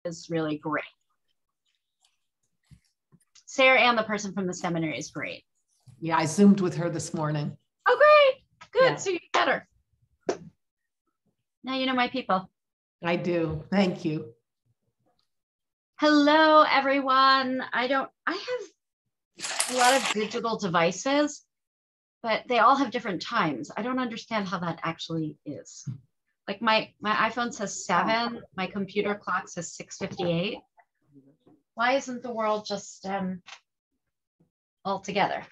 is really great. Sarah Ann, the person from the seminary, is great. Yeah, I Zoomed with her this morning. Oh, great. Good. Yeah. So you get her. Now you know my people. I do. Thank you. Hello, everyone. I have a lot of digital devices, but they all have different times. I don't understand how that actually is. Like my iPhone says 7, my computer clock says 6:58. Why isn't the world just all together?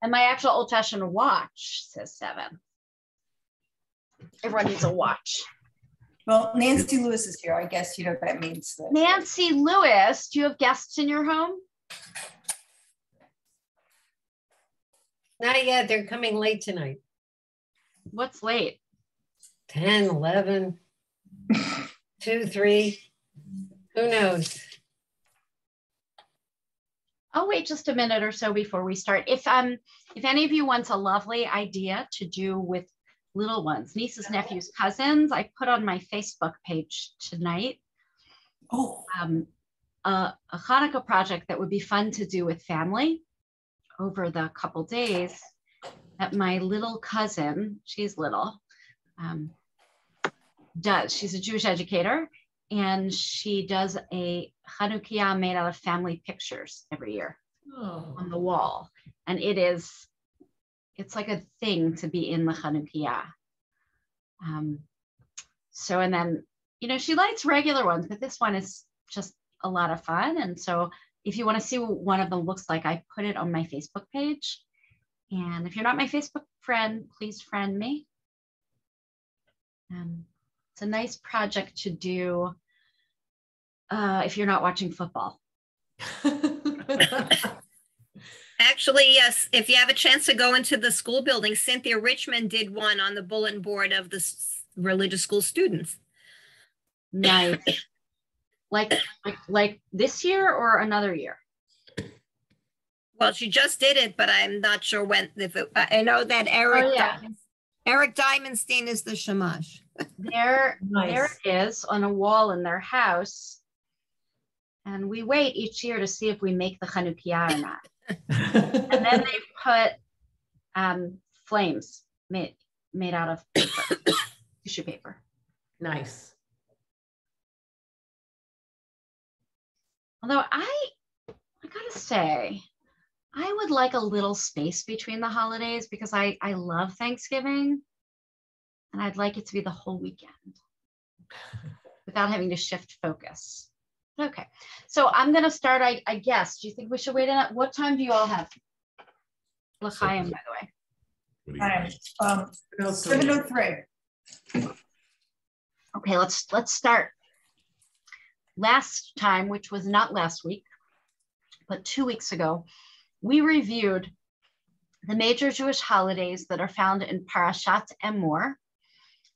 And my actual old-fashioned watch says 7. Everyone needs a watch. Well, Nancy Lewis is here. I guess you know what that means. Nancy Lewis, do you have guests in your home? Not yet. They're coming late tonight. What's late? 10, 11, 2, 3. Who knows? I'll wait just a minute or so before we start. If any of you wants a lovely idea to do with little ones, nieces, nephews, cousins, I put on my Facebook page tonight a Hanukkah project that would be fun to do with family over the couple days that my little cousin, she's little, does. She's a Jewish educator, and she does a Chanukiah made out of family pictures every year on the wall. And it's like a thing to be in the Chanukiah. And then, she likes regular ones, but this one is just a lot of fun. And so if you want to see what one of them looks like, I put it on my Facebook page. And if you're not my Facebook friend, please friend me. It's a nice project to do if you're not watching football. Actually, yes, if you have a chance to go into the school building, Cynthia Richmond did one on the bulletin board of the religious school students. Nice. like this year or another year? Well, she just did it, but I'm not sure when. I know that Eric Diamondstein is the shamash. There it is on a wall in their house. And we wait each year to see if we make the Chanukiah or not. And then they put flames made out of paper, tissue paper. Nice. Although I gotta say, I would like a little space between the holidays because I love Thanksgiving, and I'd like it to be the whole weekend without having to shift focus. Okay, so I'm gonna start, I guess. Do you think we should wait in? What time do you all have? L'chaim, by the way. 7:03. Okay, let's start. Last time, which was not last week, but 2 weeks ago, we reviewed the major Jewish holidays that are found in Parashat Emor,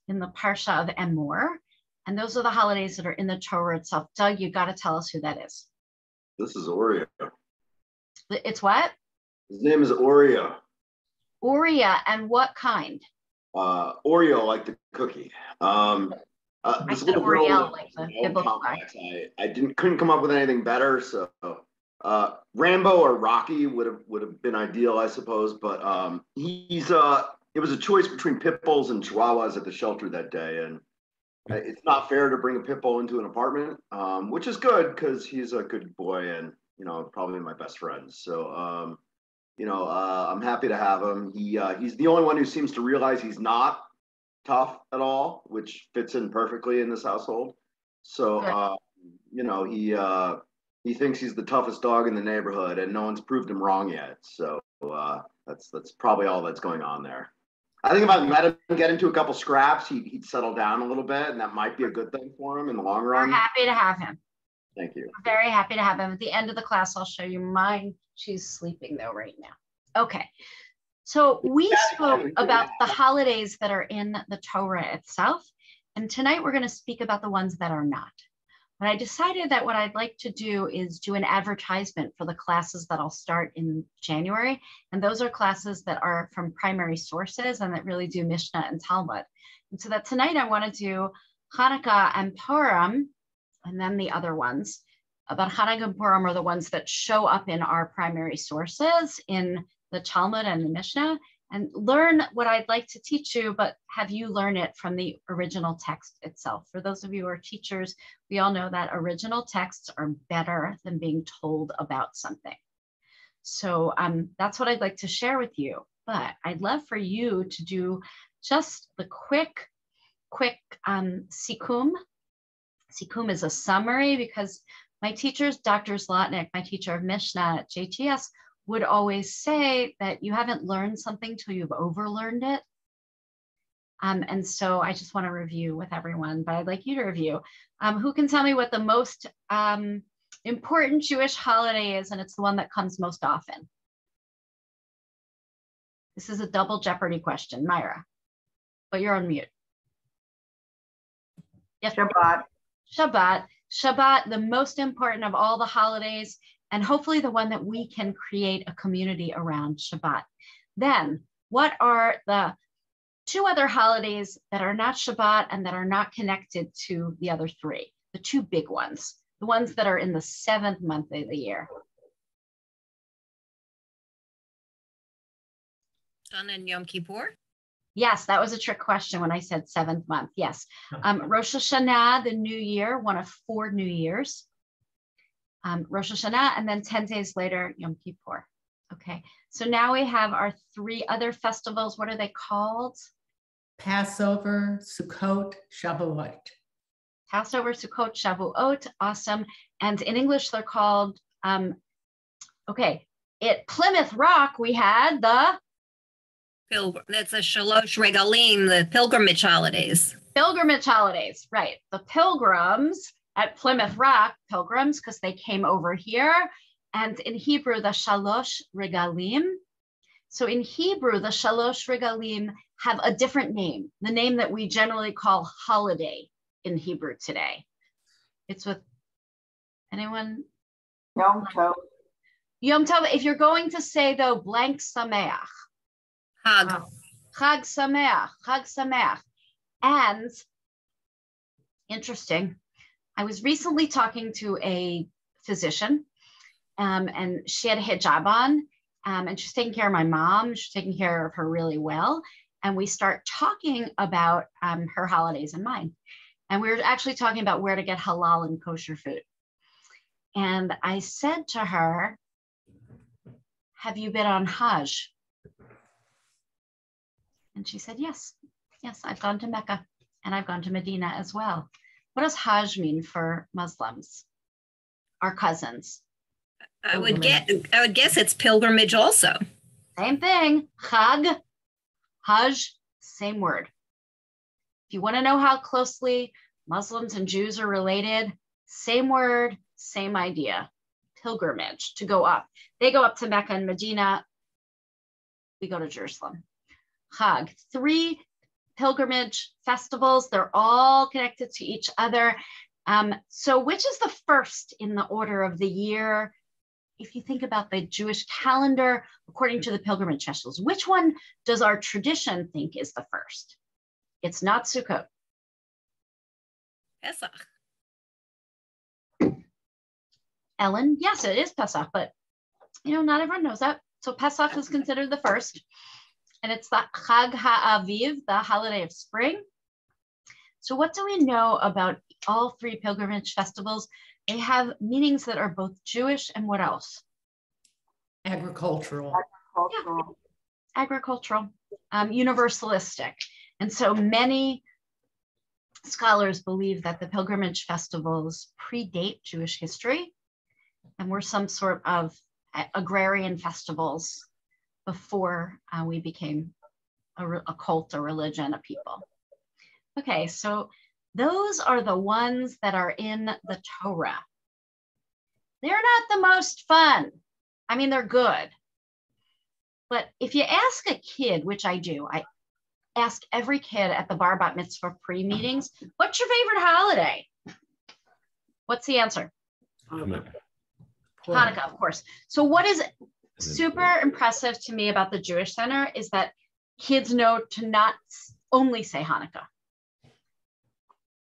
in the Parsha of Emor. And those are the holidays that are in the Torah itself. Doug, you got to tell us who that is. This is Uriah. It's what? His name is Uriah. Uriah, and what kind? Oreo, like the cookie. I said Oriel, like the biblical guy. I couldn't come up with anything better. So Rambo or Rocky would have been ideal, I suppose. But it was a choice between pit bulls and chihuahuas at the shelter that day, and it's not fair to bring a pit bull into an apartment, which is good because he's a good boy and probably my best friend. So I'm happy to have him. He's the only one who seems to realize he's not tough at all, which fits in perfectly in this household. So he thinks he's the toughest dog in the neighborhood, and no one's proved him wrong yet. So that's probably all that's going on there. I think if I let him get into a couple scraps, he'd settle down a little bit, and that might be a good thing for him in the long run. We're happy to have him. Thank you. We're very happy to have him. At the end of the class, I'll show you mine. She's sleeping though right now. Okay. So we spoke about the holidays that are in the Torah itself, and tonight we're going to speak about the ones that are not. But I decided that what I'd like to do is do an advertisement for the classes that I'll start in January. And those are classes that are from primary sources and that really do Mishnah and Talmud. And so that tonight I want to do Hanukkah and Purim and then the other ones. But Hanukkah and Purim are the ones that show up in our primary sources in the Talmud and the Mishnah. And learn what I'd like to teach you, but have you learn it from the original text itself. For those of you who are teachers, we all know that original texts are better than being told about something. So that's what I'd like to share with you. But I'd love for you to do just the quick sikum. Sikum is a summary, because my teachers, Dr. Zlotnick, my teacher of Mishnah at JTS, would always say that you haven't learned something till you've overlearned it. And so I just want to review with everyone, but I'd like you to review. Who can tell me what the most important Jewish holiday is, and it's the one that comes most often? This is a double Jeopardy question, Myra, but you're on mute. Yes. Shabbat, the most important of all the holidays, and hopefully the one that we can create a community around, Shabbat. Then, what are the two other holidays that are not Shabbat and that are not connected to the other three? The two big ones, the ones that are in the 7th month of the year. Shana and Yom Kippur? Yes, that was a trick question when I said 7th month. Yes. Rosh Hashanah, the new year, one of 4 new years. Rosh Hashanah, and then 10 days later, Yom Kippur. Okay, so now we have our 3 other festivals. What are they called? Passover, Sukkot, Shavuot. Passover, Sukkot, Shavuot, awesome. And in English, they're called, okay, at Plymouth Rock, we had the That's a Shalosh Regalim, the pilgrimage holidays. Pilgrimage holidays, right. The pilgrims at Plymouth Rock, pilgrims, because they came over here. And in Hebrew, the Shalosh Regalim. So in Hebrew, the Shalosh Regalim have a different name, the name that we generally call holiday in Hebrew today. It's with anyone? Yom Tov. Yom Tov. If you're going to say, though, blank Sameach. Hag. Chag Sameach, Chag Sameach. And interesting, I was recently talking to a physician, and she had a hijab on, and she's taking care of my mom. She's taking care of her really well. And we start talking about her holidays and mine. And we were actually talking about where to get halal and kosher food. And I said to her, have you been on Hajj? And she said, yes, I've gone to Mecca and I've gone to Medina as well. What does Hajj mean for Muslims, our cousins? I would guess it's pilgrimage also. Same thing. Chag, Hajj, same word. If you want to know how closely Muslims and Jews are related, same word, same idea. Pilgrimage, to go up. They go up to Mecca and Medina. We go to Jerusalem. Chag, 3 pilgrimage festivals. They're all connected to each other. So which is the first in the order of the year? If you think about the Jewish calendar, according to the pilgrimage festivals, which one does our tradition think is the first? It's not Sukkot. Pesach. Ellen, yes, it is Pesach, but not everyone knows that. So Pesach is considered the first. And it's the Chag HaAviv, the holiday of spring. So what do we know about all 3 pilgrimage festivals? They have meanings that are both Jewish and what else? Agricultural. Yeah. Agricultural, universalistic. And so many scholars believe that the pilgrimage festivals predate Jewish history and were some sort of agrarian festivals before we became a cult, a religion, a people. Okay, so those are the ones that are in the Torah. They're not the most fun. I mean, they're good. But if you ask a kid, which I do, I ask every kid at the Bar Bat Mitzvah pre-meetings, what's your favorite holiday? What's the answer? Hanukkah. Hanukkah, of course. So what is super impressive to me about the Jewish Center is that kids know to not only say Hanukkah.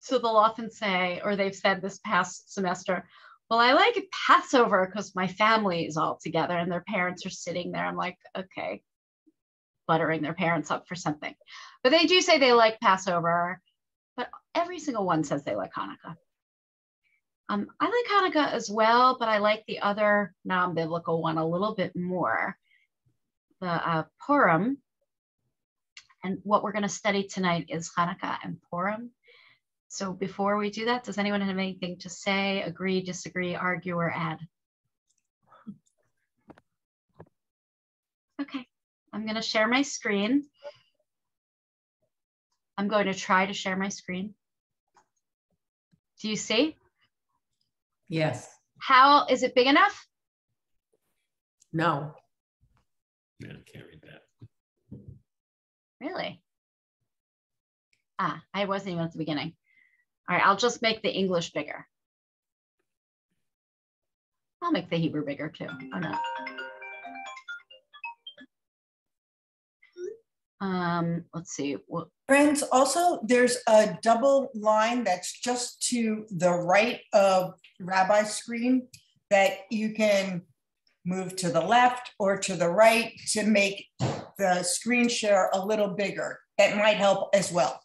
So they'll often say, or they've said this past semester, well, I like Passover because my family is all together and their parents are sitting there. I'm like, okay, buttering their parents up for something. But they do say they like Passover, but every single one says they like Hanukkah. I like Hanukkah as well, but I like the other non-biblical one a little bit more, the Purim. And what we're going to study tonight is Hanukkah and Purim. So before we do that, does anyone have anything to say, agree, disagree, argue, or add? Okay, I'm going to share my screen. I'm going to try to share my screen. Do you see? Yes. How, is it big enough? No. No, I can't read that. Really? I wasn't even at the beginning. All right, I'll just make the English bigger. I'll make the Hebrew bigger too. Oh no. Let's see. What? Friends, also, there's a double line that's just to the right of Rabbi's screen that you can move to the left or to the right to make the screen share a little bigger. That might help as well.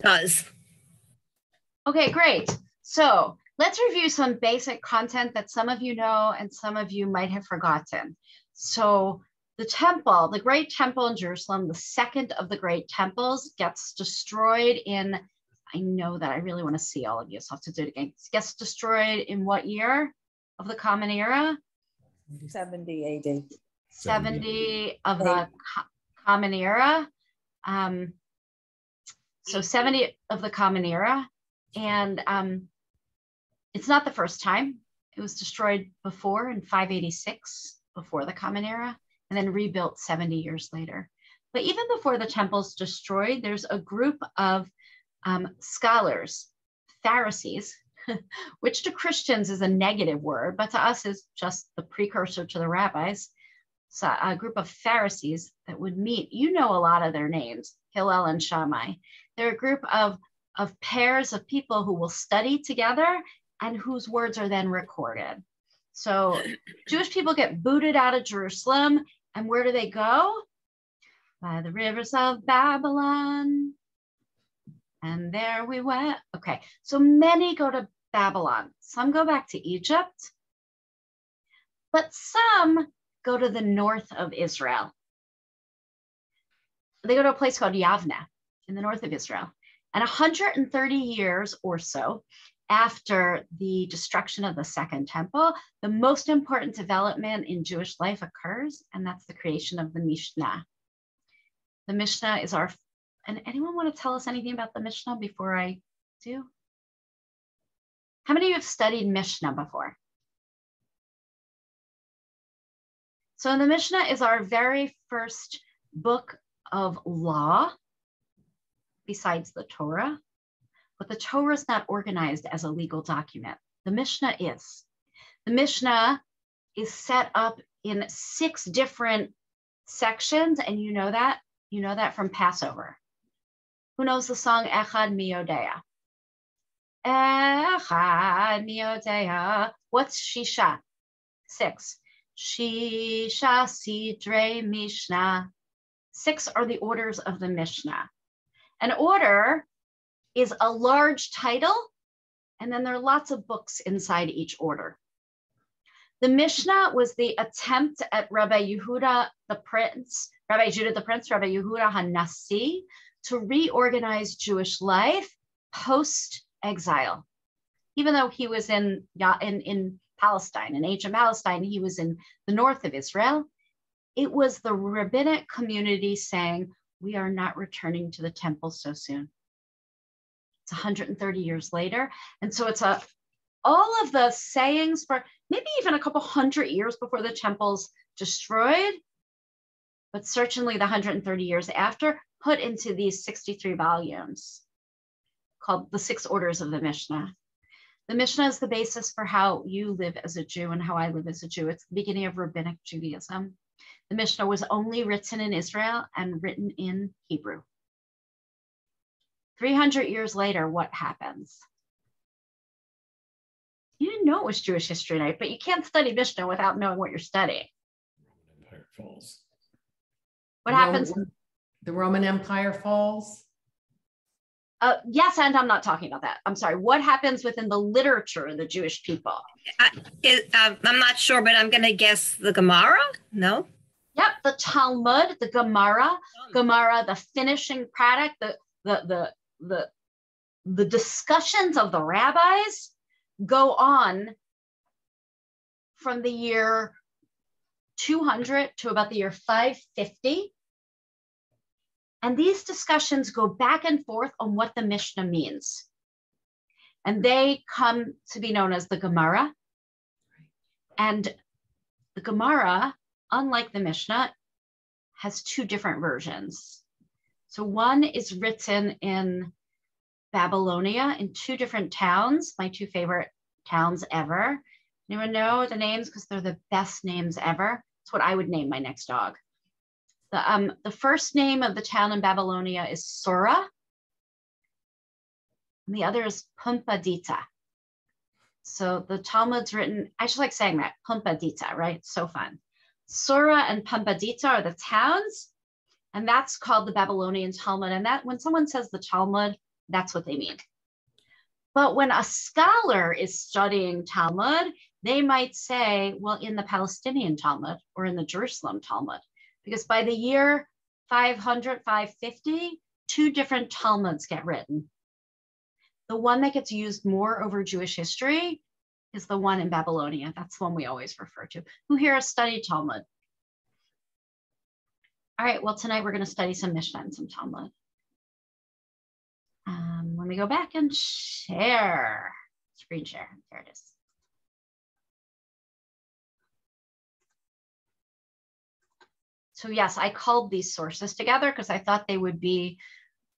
Does. Okay, great. So let's review some basic content that some of you know and some of you might have forgotten. So the temple, the great temple in Jerusalem, the second of the great temples, gets destroyed in, I know that I really want to see all of you, so I'll have to do it again. It gets destroyed in what year of the Common Era? 70 AD. 70 of the Common Era. So 70 of the Common Era. And it's not the first time. It was destroyed before in 586, before the Common Era, and then rebuilt 70 years later. But even before the temple's destroyed, there's a group of scholars, Pharisees, which to Christians is a negative word, but to us is just the precursor to the rabbis. So a group of Pharisees that would meet, you know a lot of their names, Hillel and Shammai. They're a group of pairs of people who will study together and whose words are then recorded. So Jewish people get booted out of Jerusalem, and where do they go? By the rivers of Babylon. And there we went. Okay, so many go to Babylon. Some go back to Egypt, but some go to the north of Israel. They go to a place called Yavne in the north of Israel. And 130 years or so after the destruction of the Second Temple, the most important development in Jewish life occurs, and that's the creation of the Mishnah. The Mishnah is our, and anyone want to tell us anything about the Mishnah before I do? How many of you have studied Mishnah before? So the Mishnah is our very first book of law, besides the Torah, but the Torah is not organized as a legal document. The Mishnah is. The Mishnah is set up in 6 different sections, and you know that from Passover. Who knows the song Echad Mi Yodea? Echad Mi Yodea. What's Shisha? 6. Shisha Sidrei Mishnah. 6 are the orders of the Mishnah. An order is a large title, and then there are lots of books inside each order. The Mishnah was the attempt at Rabbi Yehuda the Prince, Rabbi Judah the Prince, Rabbi Yehuda HaNasi, to reorganize Jewish life post-exile. Even though he was in Palestine, in ancient Palestine, he was in the north of Israel. It was the rabbinic community saying, we are not returning to the temple so soon. It's 130 years later. And so it's all of the sayings for maybe even a couple hundred years before the temple's destroyed, but certainly the 130 years after, put into these 63 volumes called the 6 orders of the Mishnah. The Mishnah is the basis for how you live as a Jew and how I live as a Jew. It's the beginning of rabbinic Judaism. The Mishnah was only written in Israel and written in Hebrew. 300 years later, what happens? You didn't know it was Jewish History Night, but you can't study Mishnah without knowing what you're studying. Empire falls. What happens? The Roman Empire falls. Yes, and I'm not talking about that. I'm sorry. What happens within the literature of the Jewish people? I'm not sure, but I'm going to guess the Gemara. No. Yep, the Talmud, the Gemara, the finishing product, the discussions of the rabbis go on from the year 200 to about the year 550. And these discussions go back and forth on what the Mishnah means. And they come to be known as the Gemara. And the Gemara, unlike the Mishnah, has two different versions. So one is written in Babylonia in two different towns, my two favorite towns ever. Anyone know the names? Because they're the best names ever. It's what I would name my next dog. The first name of the town in Babylonia is Sora, and the other is Pumpadita. So the Talmud's written, I just like saying that, Pumpadita, right? It's so fun. Sora and Pumpadita are the towns, and that's called the Babylonian Talmud. And that when someone says the Talmud, that's what they mean. But when a scholar is studying Talmud, they might say, well, in the Palestinian Talmud or in the Jerusalem Talmud, because by the year 500, 550, two different Talmuds get written. The one that gets used more over Jewish history is the one in Babylonia. That's the one we always refer to. Who here has studied Talmud? All right, well, tonight we're going to study some Mishnah and some Talmud. Let me go back and share. Screen share. There it is. So yes, I called these sources together because I thought they would be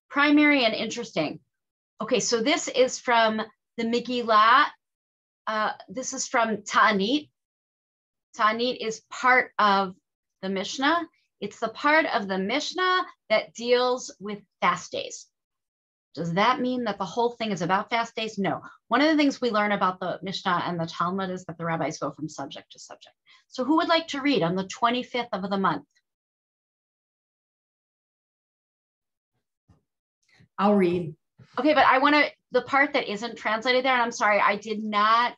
primary and interesting. Okay, so this is from the Megillah. This is from Ta'anit. Ta'anit is part of the Mishnah. It's the part of the Mishnah that deals with fast days. Does that mean that the whole thing is about fast days? No. One of the things we learn about the Mishnah and the Talmud is that the rabbis go from subject to subject. So who would like to read on the 25th of the month? I'll read. Okay, but I want to, the part that isn't translated there, and I'm sorry, I did not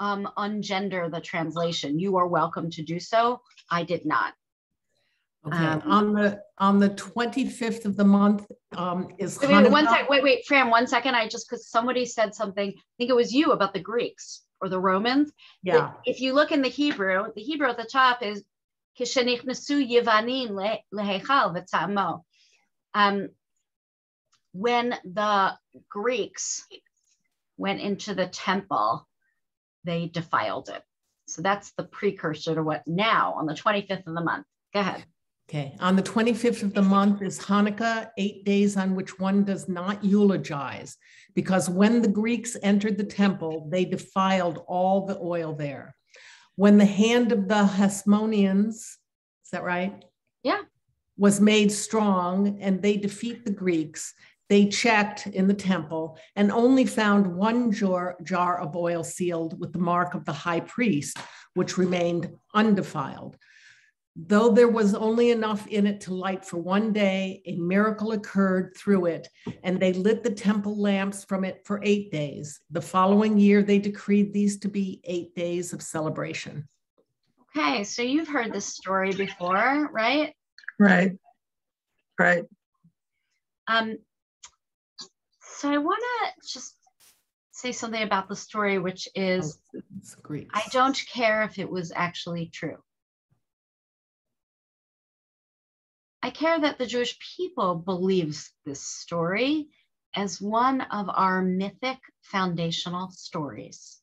ungender the translation. You are welcome to do so. I did not. Okay, on the 25th of the month is Hanukkah. Wait, Fran, 1 second. I just, because somebody said something, I think it was you, about the Greeks or the Romans. Yeah. If you look in the Hebrew at the top is Kishenichnasu Yevanim lehechal v'tzamo. When the Greeks went into the temple, they defiled it. So that's the precursor to what now on the 25th of the month. Go ahead. Okay, on the 25th of the month is Hanukkah, 8 days on which one does not eulogize, because when the Greeks entered the temple, they defiled all the oil there. When the hand of the Hasmoneans, is that right? Yeah. Was made strong and they defeat the Greeks, they checked in the temple and only found one jar of oil sealed with the mark of the high priest, which remained undefiled. Though there was only enough in it to light for 1 day, a miracle occurred through it, and they lit the temple lamps from it for 8 days. The following year, they decreed these to be 8 days of celebration. Okay, so you've heard this story before, right? Right. So I want to just say something about the story, which is, I don't care if it was actually true. I care that the Jewish people believes this story as one of our mythic foundational stories.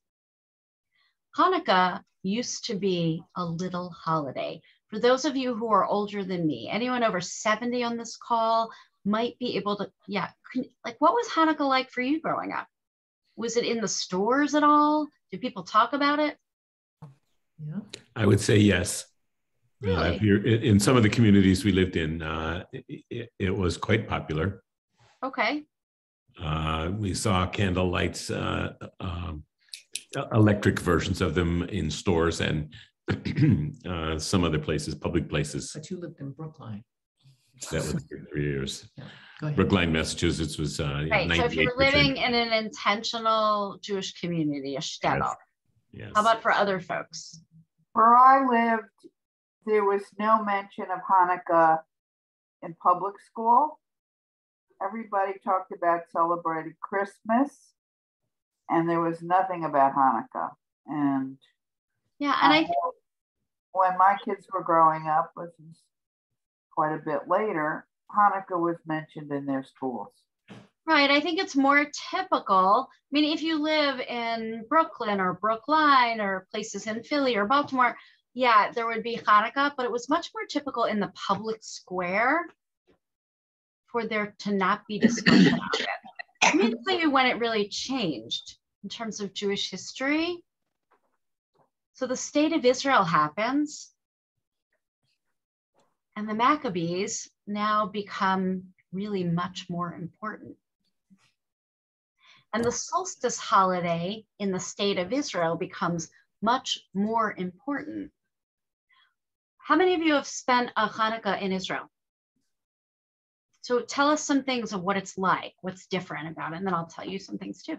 Hanukkah used to be a little holiday. For those of you who are older than me, anyone over 70 on this call might be able to, like, what was Hanukkah like for you growing up? Was it in the stores at all? Did people talk about it? Yeah, I would say yes. Really? In some of the communities we lived in, it was quite popular. Okay. We saw candle lights, electric versions of them in stores and some other places, public places. But you lived in Brookline. That was for 3 years. Yeah. Go ahead. Brookline, Massachusetts was Right. So if you're 98%. living in an intentional Jewish community, a shtetl, Yes. how about for other folks? Where I lived, there was no mention of Hanukkah in public school. Everybody talked about celebrating Christmas, and there was nothing about Hanukkah. And Yeah, and when my kids were growing up, which is quite a bit later, Hanukkah was mentioned in their schools. right, I think it's more typical. I mean, if you live in Brooklyn or Brookline or places in Philly or Baltimore, yeah, there would be Hanukkah, but it was much more typical in the public square for there to not be discussion of it. Let me tell you when it really changed in terms of Jewish history. So the state of Israel happens, and the Maccabees now become really much more important. And the solstice holiday in the state of Israel becomes much more important. How many of you have spent a Hanukkah in Israel? So tell us some things of what it's like, what's different about it, and then I'll tell you some things too.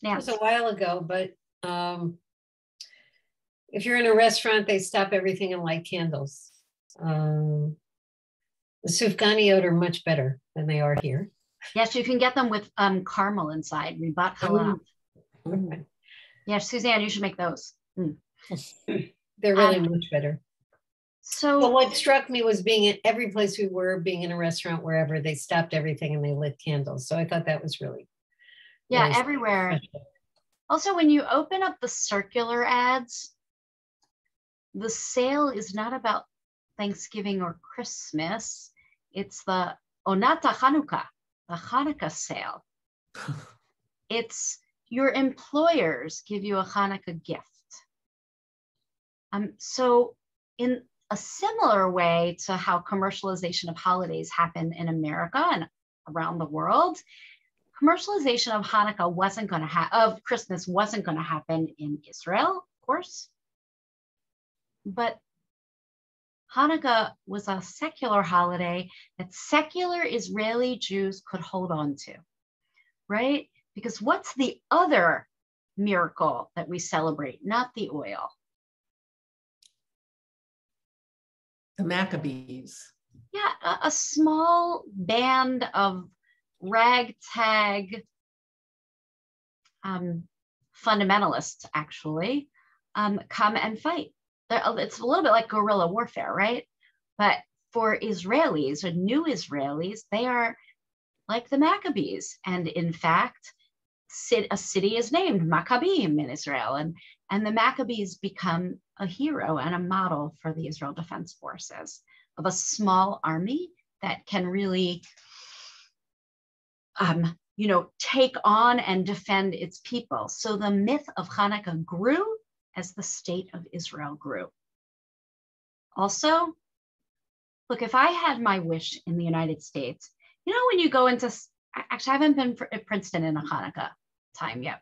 It was a while ago, but if you're in a restaurant, they stop everything and light candles. The sufganiyot are much better than they are here. Yes, you can get them with caramel inside. Ribat halab. Yeah, Suzanne, you should make those. They're really much better. So but what struck me was being in every place we were, being in a restaurant, wherever, they stopped everything and they lit candles. So I thought that was really, yeah, really everywhere. special. Also, when you open up the circular ads, the sale is not about Thanksgiving or Christmas. It's the Onata Hanukkah, the Hanukkah sale. It's your employers give you a Hanukkah gift. So in a similar way to how commercialization of holidays happened in America and around the world, commercialization of Hanukkah wasn't going to of Christmas wasn't going to happen in Israel, of course. But Hanukkah was a secular holiday that secular Israeli Jews could hold on to, right? Because what's the other miracle that we celebrate? Not the oil. The Maccabees. Yeah, a small band of ragtag fundamentalists actually come and fight. It's a little bit like guerrilla warfare, right? But for Israelis or new Israelis, they are like the Maccabees. And in fact, a city is named Maccabim in Israel. And the Maccabees become a hero and a model for the Israel Defense Forces of a small army that can really, take on and defend its people. So the myth of Hanukkah grew as the state of Israel grew. Also, look, if I had my wish in the United States, when you go into, actually I haven't been at Princeton in a Hanukkah time yet,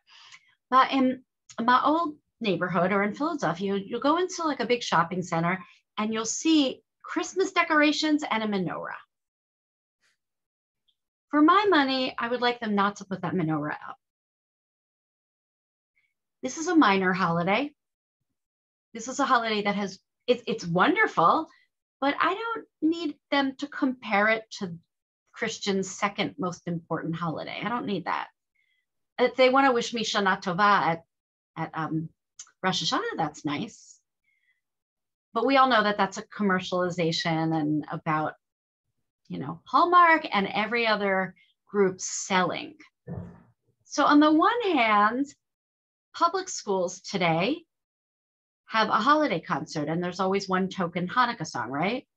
but in my old neighborhood or in Philadelphia, you'll go into like a big shopping center and you'll see Christmas decorations and a menorah. For my money, I would like them not to put that menorah up. This is a minor holiday. This is a holiday that it's wonderful, but I don't need them to compare it to Christians' second most important holiday. I don't need that. If they want to wish me Shana Tova at Rosh Hashanah, that's nice. But we all know that that's a commercialization and about, Hallmark and every other group selling. So on the one hand, public schools today have a holiday concert and there's always one token Hanukkah song, right?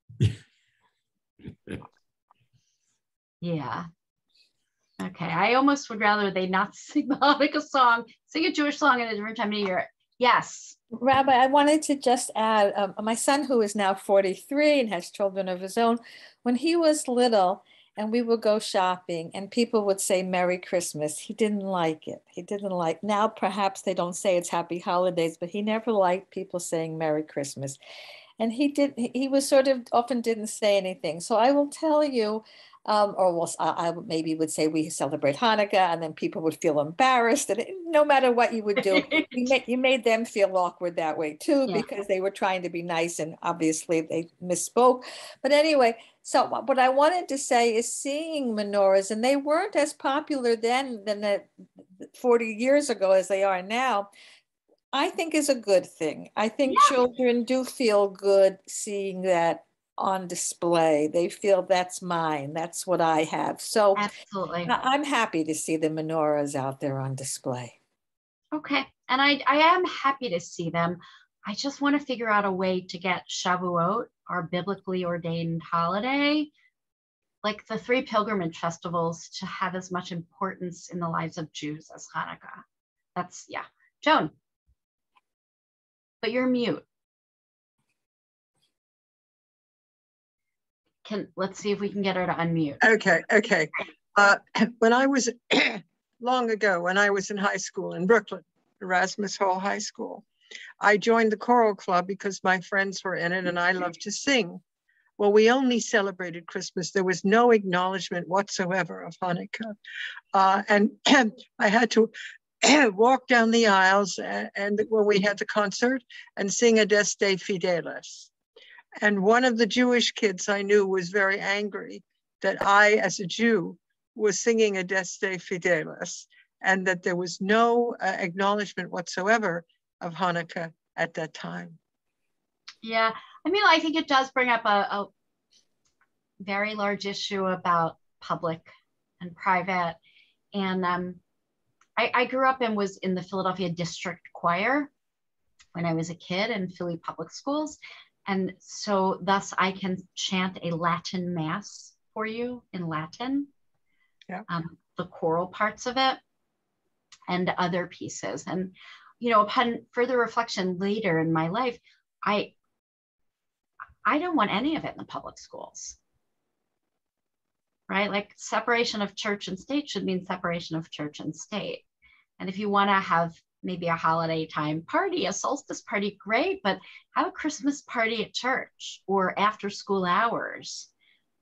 Yeah. Okay, I almost would rather they not sing the Hanukkah song, sing a Jewish song at a different time of year. Yes. Rabbi, I wanted to just add, my son, who is now 43 and has children of his own, when he was little, and we would go shopping and people would say Merry Christmas. He didn't like it. He didn't like, now perhaps they don't say it's Happy Holidays, but he never liked people saying Merry Christmas. And he was sort of often didn't say anything. So I will tell you, I maybe would say we celebrate Hanukkah, and then people would feel embarrassed. And no matter what you would do, you made them feel awkward that way too, because they were trying to be nice and obviously they misspoke. But anyway, so what I wanted to say is seeing menorahs, and they weren't as popular then than 40 years ago as they are now, I think is a good thing. I think children do feel good seeing that on display. They feel that's mine. That's what I have. So absolutely, I'm happy to see the menorahs out there on display. Okay, and I am happy to see them. I just want to figure out a way to get Shavuot, our biblically ordained holiday, like the 3 pilgrimage festivals, to have as much importance in the lives of Jews as Hanukkah. That's, Joan, but you're mute. Let's see if we can get her to unmute. Okay. When I was, long ago, when I was in high school in Brooklyn, Erasmus Hall High School, I joined the choral club because my friends were in it and I loved to sing. Well, we only celebrated Christmas. There was no acknowledgement whatsoever of Hanukkah. And I had to walk down the aisles and when we had the concert and sing Adeste Fideles. And one of the Jewish kids I knew was very angry that I, as a Jew, was singing Adeste Fideles, and that there was no acknowledgement whatsoever of Hanukkah at that time. Yeah, I mean, I think it does bring up a very large issue about public and private. And I grew up and was in the Philadelphia District Choir when I was a kid in Philly public schools. And so thus I can chant a Latin mass for you in Latin, the choral parts of it and other pieces. And, upon further reflection later in my life, I don't want any of it in the public schools, right? Like separation of church and state should mean separation of church and state. And if you want to have maybe a holiday time party, a solstice party, great, but have a Christmas party at church or after school hours.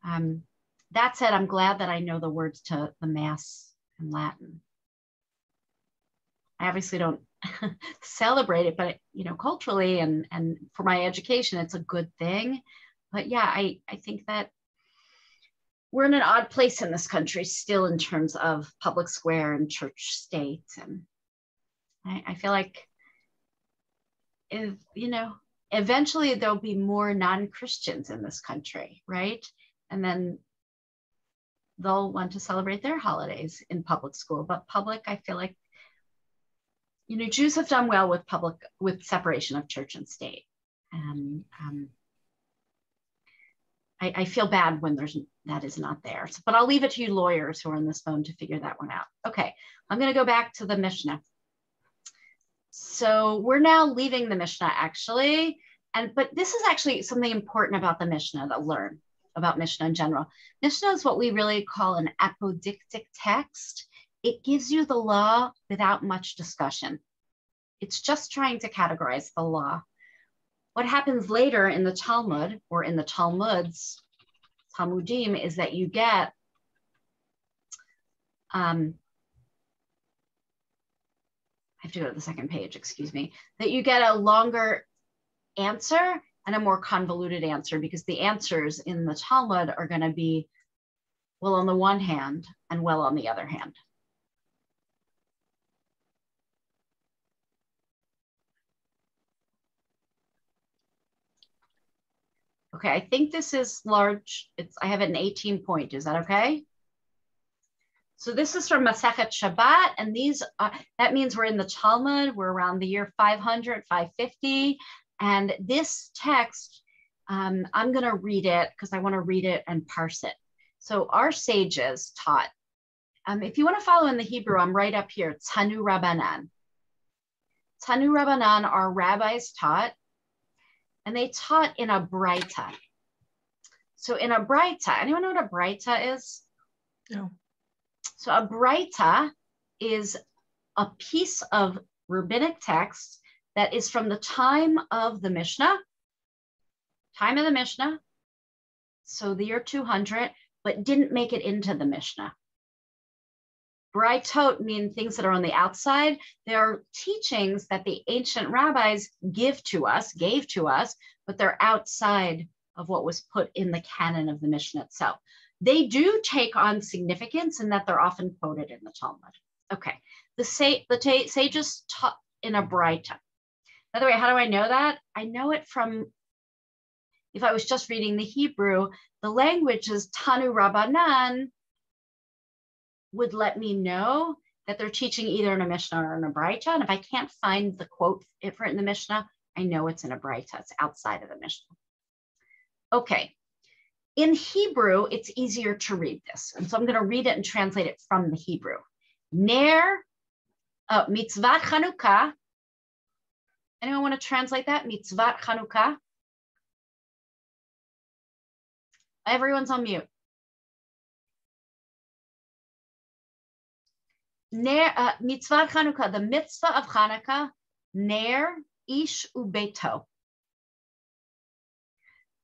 That said, I'm glad that I know the words to the Mass in Latin. I obviously don't celebrate it, but culturally and for my education, it's a good thing. But yeah, I think that we're in an odd place in this country still in terms of public square and church state. And I feel like eventually there'll be more non-Christians in this country, right? And then they'll want to celebrate their holidays in public school. But public, I feel like, Jews have done well with separation of church and state. And I feel bad when that is not there. But I'll leave it to you lawyers who are on this phone to figure that one out. Okay, I'm going to go back to the Mishnah. So we're now leaving the Mishnah actually, but this is actually something important about the Mishnah to learn about Mishnah in general. Mishnah is what we really call an apodictic text. It gives you the law without much discussion. It's just trying to categorize the law. What happens later in the Talmud or in the Talmuds, Talmudim, is that you get I have to go to the second page, excuse me, that you get a longer answer and a more convoluted answer, because the answers in the Talmud are going to be well on the one hand and well on the other hand. Okay, I think this is large. I have it in 18 point. Is that okay? So this is from Masechet Shabbat, and that means we're in the Talmud. We're around the year 500, 550. And this text, I'm going to read it because I want to read it and parse it. So our sages taught, if you want to follow in the Hebrew, I'm right up here, Tanu Rabbanan. Tanu Rabbanan, our rabbis taught, and they taught in a Braita. So in a braita, anyone know what a braita is? No. So a braita is a piece of rabbinic text that is from the time of the Mishnah, so the year 200, but didn't make it into the Mishnah. Braitot mean things that are on the outside. They are teachings that the ancient rabbis gave to us, but they're outside of what was put in the canon of the Mishnah itself. They do take on significance in that they're often quoted in the Talmud. Okay, the sages taught in a braita. By the way, how do I know that? I know it from, if I was just reading the Hebrew, the language is Tanu Rabbanan would let me know that they're teaching either in a Mishnah or in a braita. And if I can't find the quote for it in the Mishnah, I know it's in a braita. It's outside of the Mishnah. Okay. In Hebrew, it's easier to read this. And so I'm going to read it and translate it from the Hebrew. Ner, mitzvat Chanukah. Anyone want to translate that? Mitzvat Chanukah. Everyone's on mute. Mitzvah Chanukah, the mitzvah of Chanukah, Ner Ish Ubeto.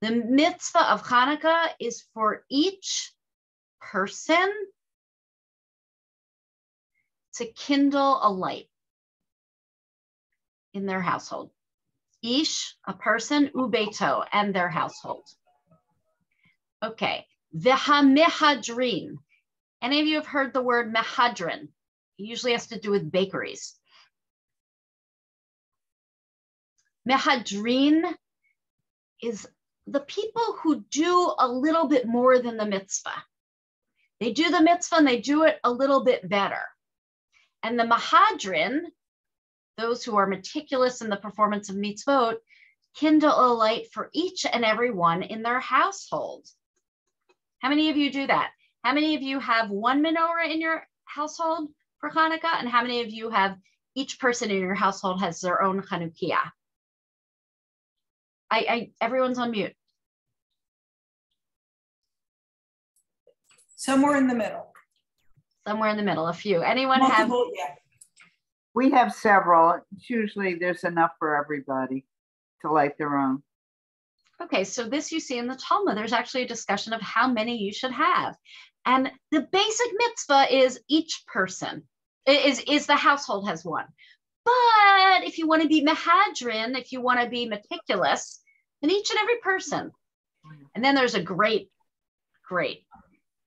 The mitzvah of Chanukah is for each person to kindle a light in their household. Ish, a person, Ubeto, and their household. Okay, V'hamehadrin. Any of you have heard the word mehadrin? It usually has to do with bakeries. Mehadrin is the people who do a little bit more than the mitzvah. They do the mitzvah and they do it a little bit better. And the mehadrin, those who are meticulous in the performance of mitzvot, kindle a light for each and every one in their household. How many of you do that? How many of you have one menorah in your household for Hanukkah? And how many of you have each person in your household has their own Chanukiah? Everyone's on mute. Somewhere in the middle. Somewhere in the middle, a few. Anyone Multiple, have? Yeah. We have several. Usually there's enough for everybody to light their own. Okay, so this you see in the Talmud, there's actually a discussion of how many you should have. And the basic mitzvah is each person, is the household has one. But if you want to be mehadrin, if you want to be meticulous, then each and every person. And then there's a great.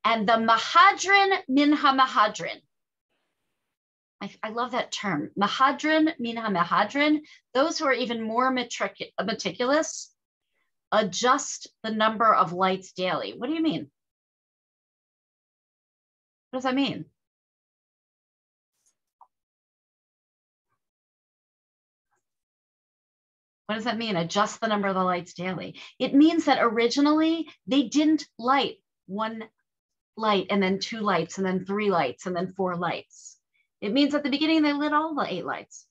And the mahadrin min ha-mahadrin. I love that term. Mahadrin min ha-mahadrin. Those who are even more meticulous adjust the number of lights daily. What do you mean? What does that mean? What does that mean? Adjust the number of the lights daily. It means that originally they didn't light one light and then 2 lights and then 3 lights and then 4 lights. It means at the beginning they lit all the 8 lights.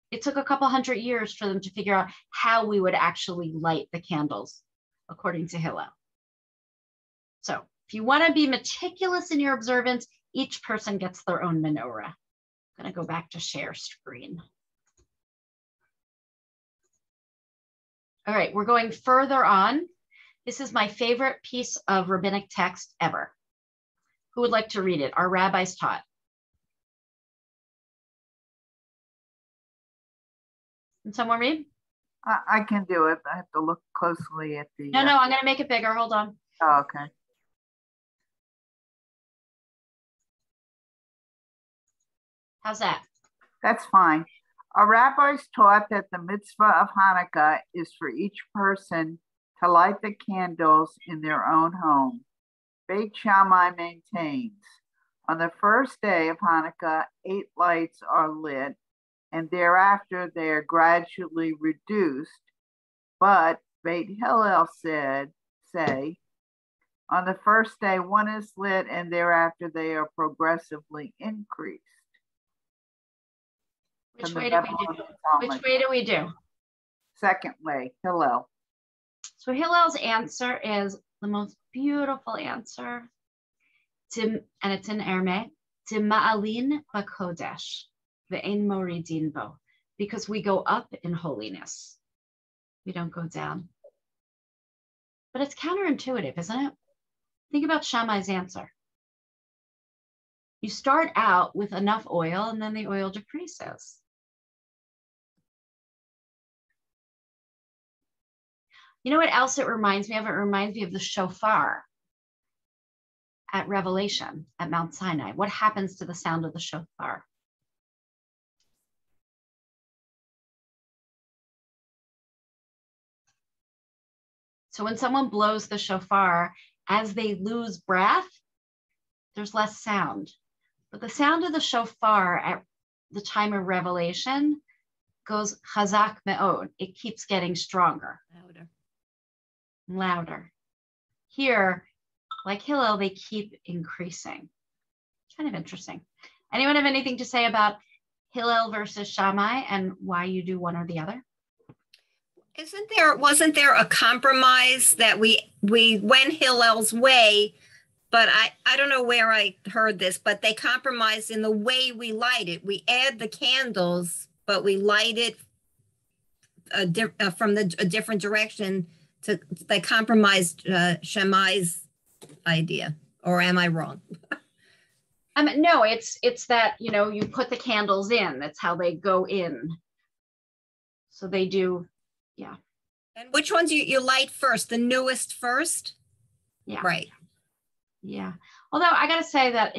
It took a couple hundred years for them to figure out how we would actually light the candles, according to Hillel. So if you want to be meticulous in your observance, each person gets their own menorah. I'm going to go back to share screen. All right, we're going further on. This is my favorite piece of rabbinic text ever. Who would like to read it? Our rabbis taught. Can someone read? I can do it. I have to look closely at the. No, I'm going to make it bigger. Hold on. Oh, okay. How's that? That's fine. Our rabbis taught that the mitzvah of Hanukkah is for each person to light the candles in their own home. Beit Shammai maintains, on the first day of Hanukkah, 8 lights are lit, and thereafter they are gradually reduced. But Beit Hillel say, on the first day 1 is lit, and thereafter they are progressively increased. Which way do we do? Second way, Hillel. So Hillel's answer is the most beautiful answer. And it's in Aramaic. Dima'alin b'kodesh ve'ein moridin bo. Because we go up in holiness. We don't go down. But it's counterintuitive, isn't it? Think about Shammai's answer. You start out with enough oil and then the oil decreases. You know what else it reminds me of? It reminds me of the shofar at Revelation at Mount Sinai. What happens to the sound of the shofar? So when someone blows the shofar, as they lose breath, there's less sound. But the sound of the shofar at the time of Revelation goes chazak me'od. It keeps getting stronger. Louder. Here, like Hillel, they keep increasing. Kind of interesting. Anyone have anything to say about Hillel versus Shammai and why you do one or the other? Wasn't there a compromise that we went Hillel's way, but I don't know where I heard this, but they compromised in the way we light it. We add the candles, but we light it from a different direction. They compromised Shammai's idea, or am I wrong? No, it's that, you put the candles in. That's how they go in. So they do, yeah. And which ones you light first? The newest first? Yeah. Right. Yeah. Although I got to say that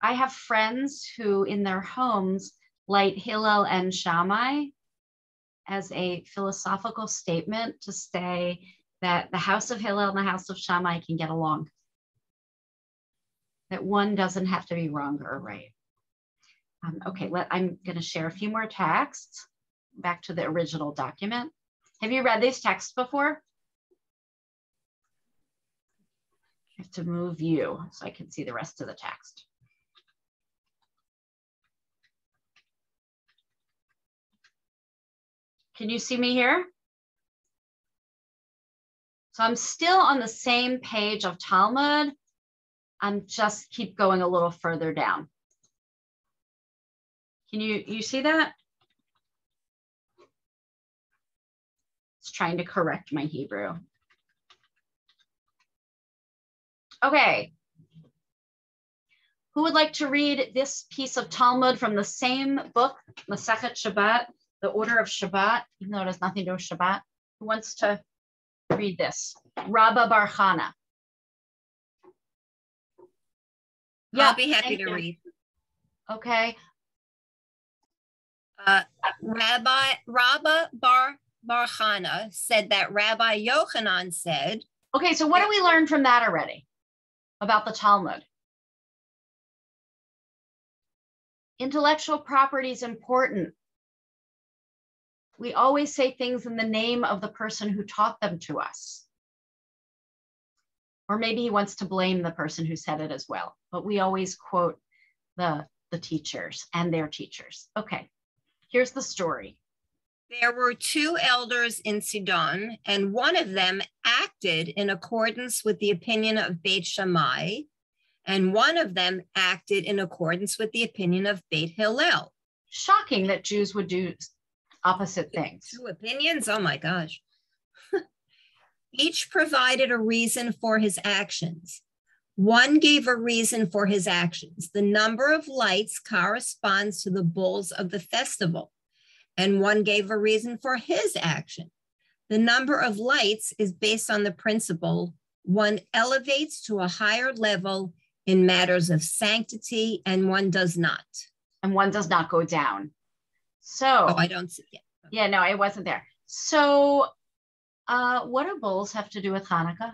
I have friends who in their homes light Hillel and Shammai as a philosophical statement to say that the house of Hillel and the house of Shammai can get along. That one doesn't have to be wrong or right. Okay, I'm going to share a few more texts back to the original document. Have you read these texts before? I have to move you so I can see the rest of the text. Can you see me here? So I'm still on the same page of Talmud. I'm just keep going a little further down. Can you see that? It's trying to correct my Hebrew. Okay. Who would like to read this piece of Talmud from the same book, Masechet Shabbat, the Order of Shabbat, even though it has nothing to do with Shabbat? Who wants to read this? Rabba Bar Chana. Yeah, I'll be happy to read. Okay. Rabba Bar Chana said that Rabbi Yochanan said. Okay, so what do we learn from that already about the Talmud? Intellectual property is important. We always say things in the name of the person who taught them to us. Or maybe he wants to blame the person who said it as well. But we always quote the teachers and their teachers. Okay, here's the story. There were two elders in Sidon, and one of them acted in accordance with the opinion of Beit Shammai, and one of them acted in accordance with the opinion of Beit Hillel. Shocking that Jews would do opposite things. Two opinions? Oh my gosh. Each provided a reason for his actions. One gave a reason for his actions. The number of lights corresponds to the bulls of the festival. And one gave a reason for his action. The number of lights is based on the principle one elevates to a higher level in matters of sanctity, and one does not. And one does not go down. So. Oh, I don't see it. Yeah, no, it wasn't there. So what do bulls have to do with Hanukkah?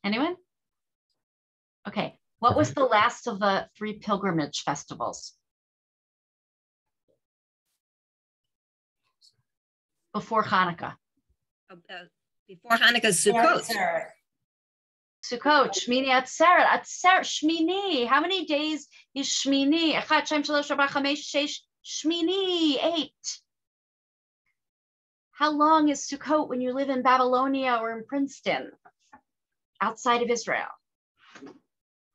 Anyone? Okay. What was the last of the 3 pilgrimage festivals? Before Hanukkah. Before Hanukkah, Sukkot. Sukkot, Shmini Atzeret, Shmini. How many days is Shmini? Echad, Shem, Shalosh, Arba, Chamesh, Shesh, Shmini, 8. How long is Sukkot when you live in Babylonia or in Princeton, outside of Israel?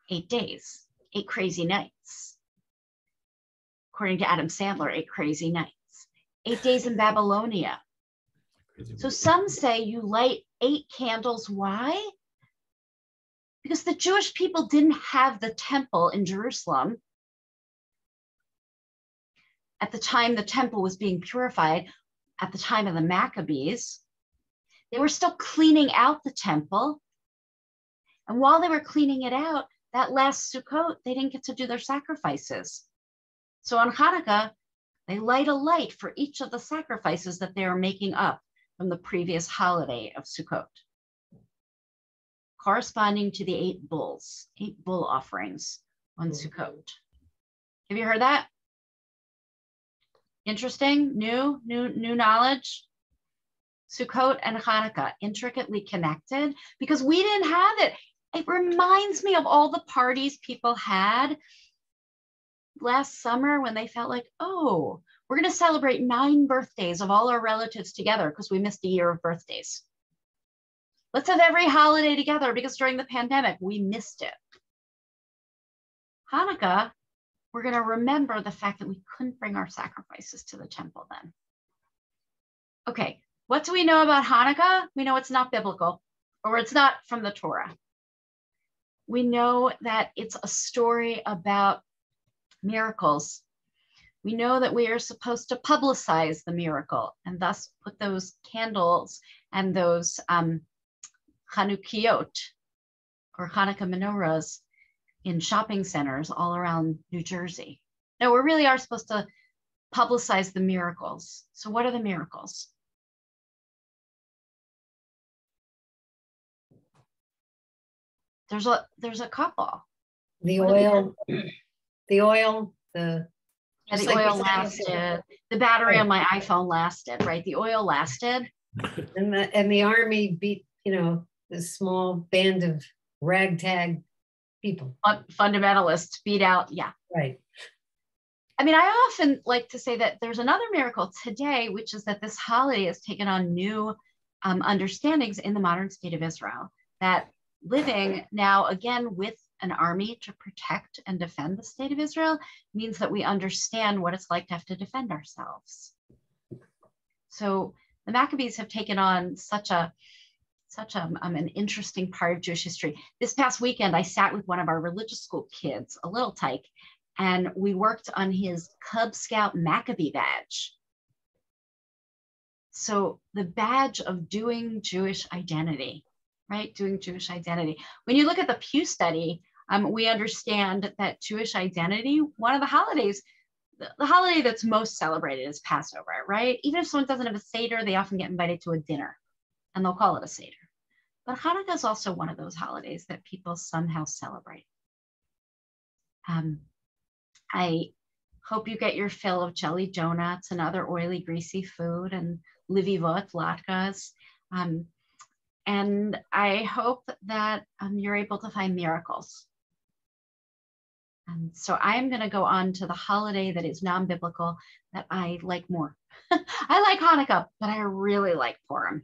8 days, 8 crazy nights. According to Adam Sandler, 8 crazy nights. 8 days in Babylonia. So some say you light 8 candles. Why? Because the Jewish people didn't have the temple in Jerusalem at the time the temple was being purified, at the time of the Maccabees. They were still cleaning out the temple. And while they were cleaning it out, that last Sukkot, they didn't get to do their sacrifices. So on Hanukkah, they light a light for each of the sacrifices that they are making up from the previous holiday of Sukkot, corresponding to the 8 bulls, 8 bull offerings on Sukkot. Have you heard that? Interesting, new knowledge. Sukkot and Hanukkah, intricately connected, because we didn't have it. It reminds me of all the parties people had last summer when they felt like, oh, we're going to celebrate 9 birthdays of all our relatives together because we missed a year of birthdays. Let's have every holiday together because during the pandemic, we missed it. Hanukkah, we're going to remember the fact that we couldn't bring our sacrifices to the temple then. Okay, what do we know about Hanukkah? We know it's not biblical, or it's not from the Torah. We know that it's a story about miracles. We know that we are supposed to publicize the miracle and thus put those candles and those Chanukiot or Hanukkah menorahs in shopping centers all around New Jersey. No, we really are supposed to publicize the miracles. So what are the miracles? There's a couple. The oil, the oil, the oil lasted. The battery on my iPhone lasted, right? The oil lasted. And the army beat, this small band of ragtag people. Fundamentalists beat out, yeah. Right. I mean, I often like to say that there's another miracle today, which is that this holiday has taken on new understandings in the modern state of Israel, that living now again with an army to protect and defend the state of Israel means that we understand what it's like to have to defend ourselves. So the Maccabees have taken on such an interesting part of Jewish history. This past weekend, I sat with one of our religious school kids, a little tyke, and we worked on his Cub Scout Maccabee badge. So the badge of doing Jewish identity, right? Doing Jewish identity. When you look at the Pew Study, we understand that Jewish identity, one of the holidays, the holiday that's most celebrated is Passover, right? Even if someone doesn't have a Seder, they often get invited to a dinner and they'll call it a Seder. But Hanukkah is also one of those holidays that people somehow celebrate. I hope you get your fill of jelly donuts and other oily, greasy food and livivot, latkes. And I hope that you're able to find miracles. So I'm going to go on to the holiday that is non-biblical that I like more. I like Hanukkah, but I really like Purim.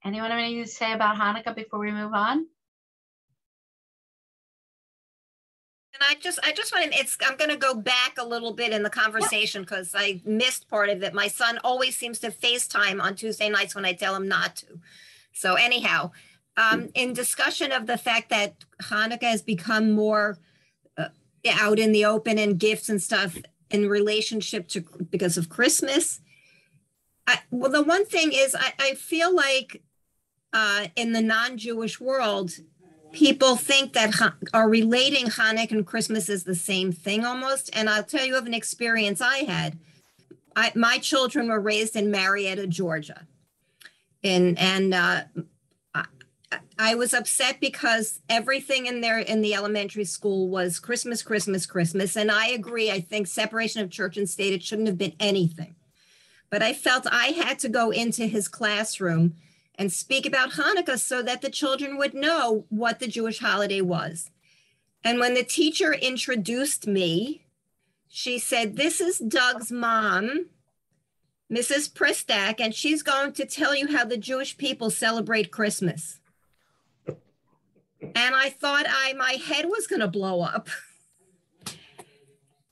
Anyone have anything to say about Hanukkah before we move on? And I just want to, I'm going to go back a little bit in the conversation because I missed part of it. My son always seems to FaceTime on Tuesday nights when I tell him not to. So anyhow, in discussion of the fact that Hanukkah has become more out in the open and gifts and stuff in relationship to, because of Christmas. Well, the one thing is I feel like in the non-Jewish world, people think that are relating Hanukkah and Christmas as the same thing almost. And I'll tell you of an experience I had. My children were raised in Marietta, Georgia. And I was upset because everything in the elementary school was Christmas, Christmas, Christmas. And I agree. I think separation of church and state, it shouldn't have been anything. But I felt I had to go into his classroom and speak about Hanukkah so that the children would know what the Jewish holiday was. And when the teacher introduced me, she said, "This is Doug's mom, Mrs. Pristak, and she's going to tell you how the Jewish people celebrate Christmas. And I thought my head was going to blow up.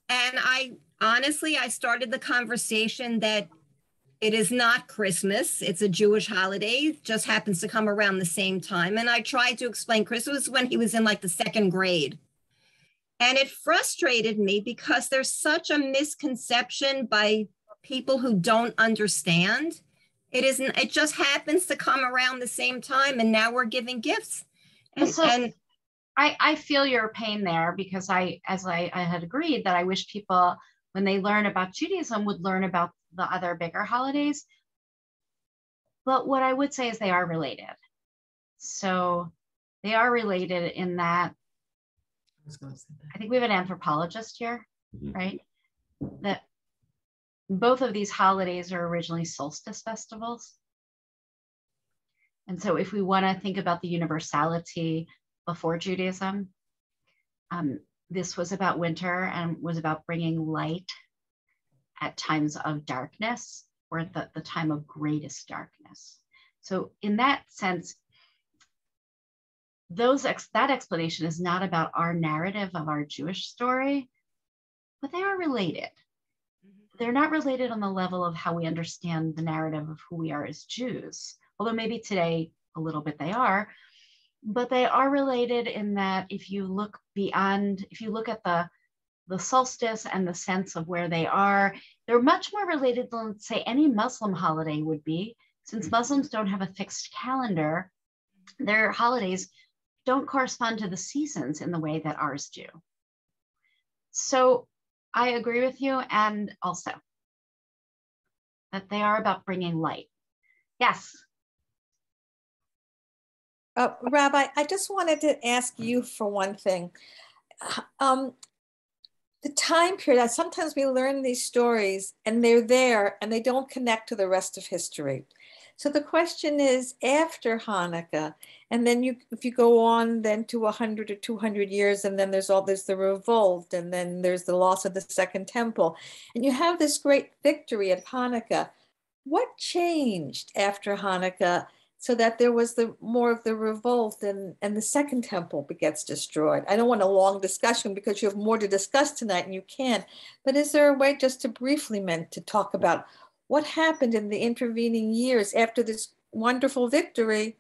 And I started the conversation that it is not Christmas. It's a Jewish holiday. It just happens to come around the same time. And I tried to explain Christmas when he was in like the 2nd grade. And it frustrated me because there's such a misconception by people who don't understand. It just happens to come around the same time. And now we're giving gifts. And I feel your pain there, because I had agreed that I wish people, when they learn about Judaism, would learn about the other bigger holidays. But what I would say is they are related. So they are related in that, I think we have an anthropologist here, right? That both of these holidays are originally solstice festivals. And so if we want to think about the universality before Judaism, this was about winter and was about bringing light at times of darkness, or at the time of greatest darkness. So in that sense, that explanation is not about our narrative of our Jewish story, but they are related. They're not related on the level of how we understand the narrative of who we are as Jews, although maybe today a little bit they are, but they are related in that if you look at the solstice and the sense of where they are, they're much more related than, let's say, any Muslim holiday would be. Since Muslims don't have a fixed calendar, their holidays don't correspond to the seasons in the way that ours do. So I agree with you, and also that they are about bringing light. Yes. Rabbi, I just wanted to ask you for one thing. The time period, sometimes we learn these stories and they're there and they don't connect to the rest of history. So the question is, after Hanukkah, and then if you go on then to 100 or 200 years, and then there's the revolt, and then there's the loss of the Second Temple, and you have this great victory at Hanukkah. What changed after Hanukkah so that there was more of the revolt and the Second Temple gets destroyed? I don't want a long discussion because you have more to discuss tonight and you can, but is there a way just to briefly to talk about what happened in the intervening years after this wonderful victory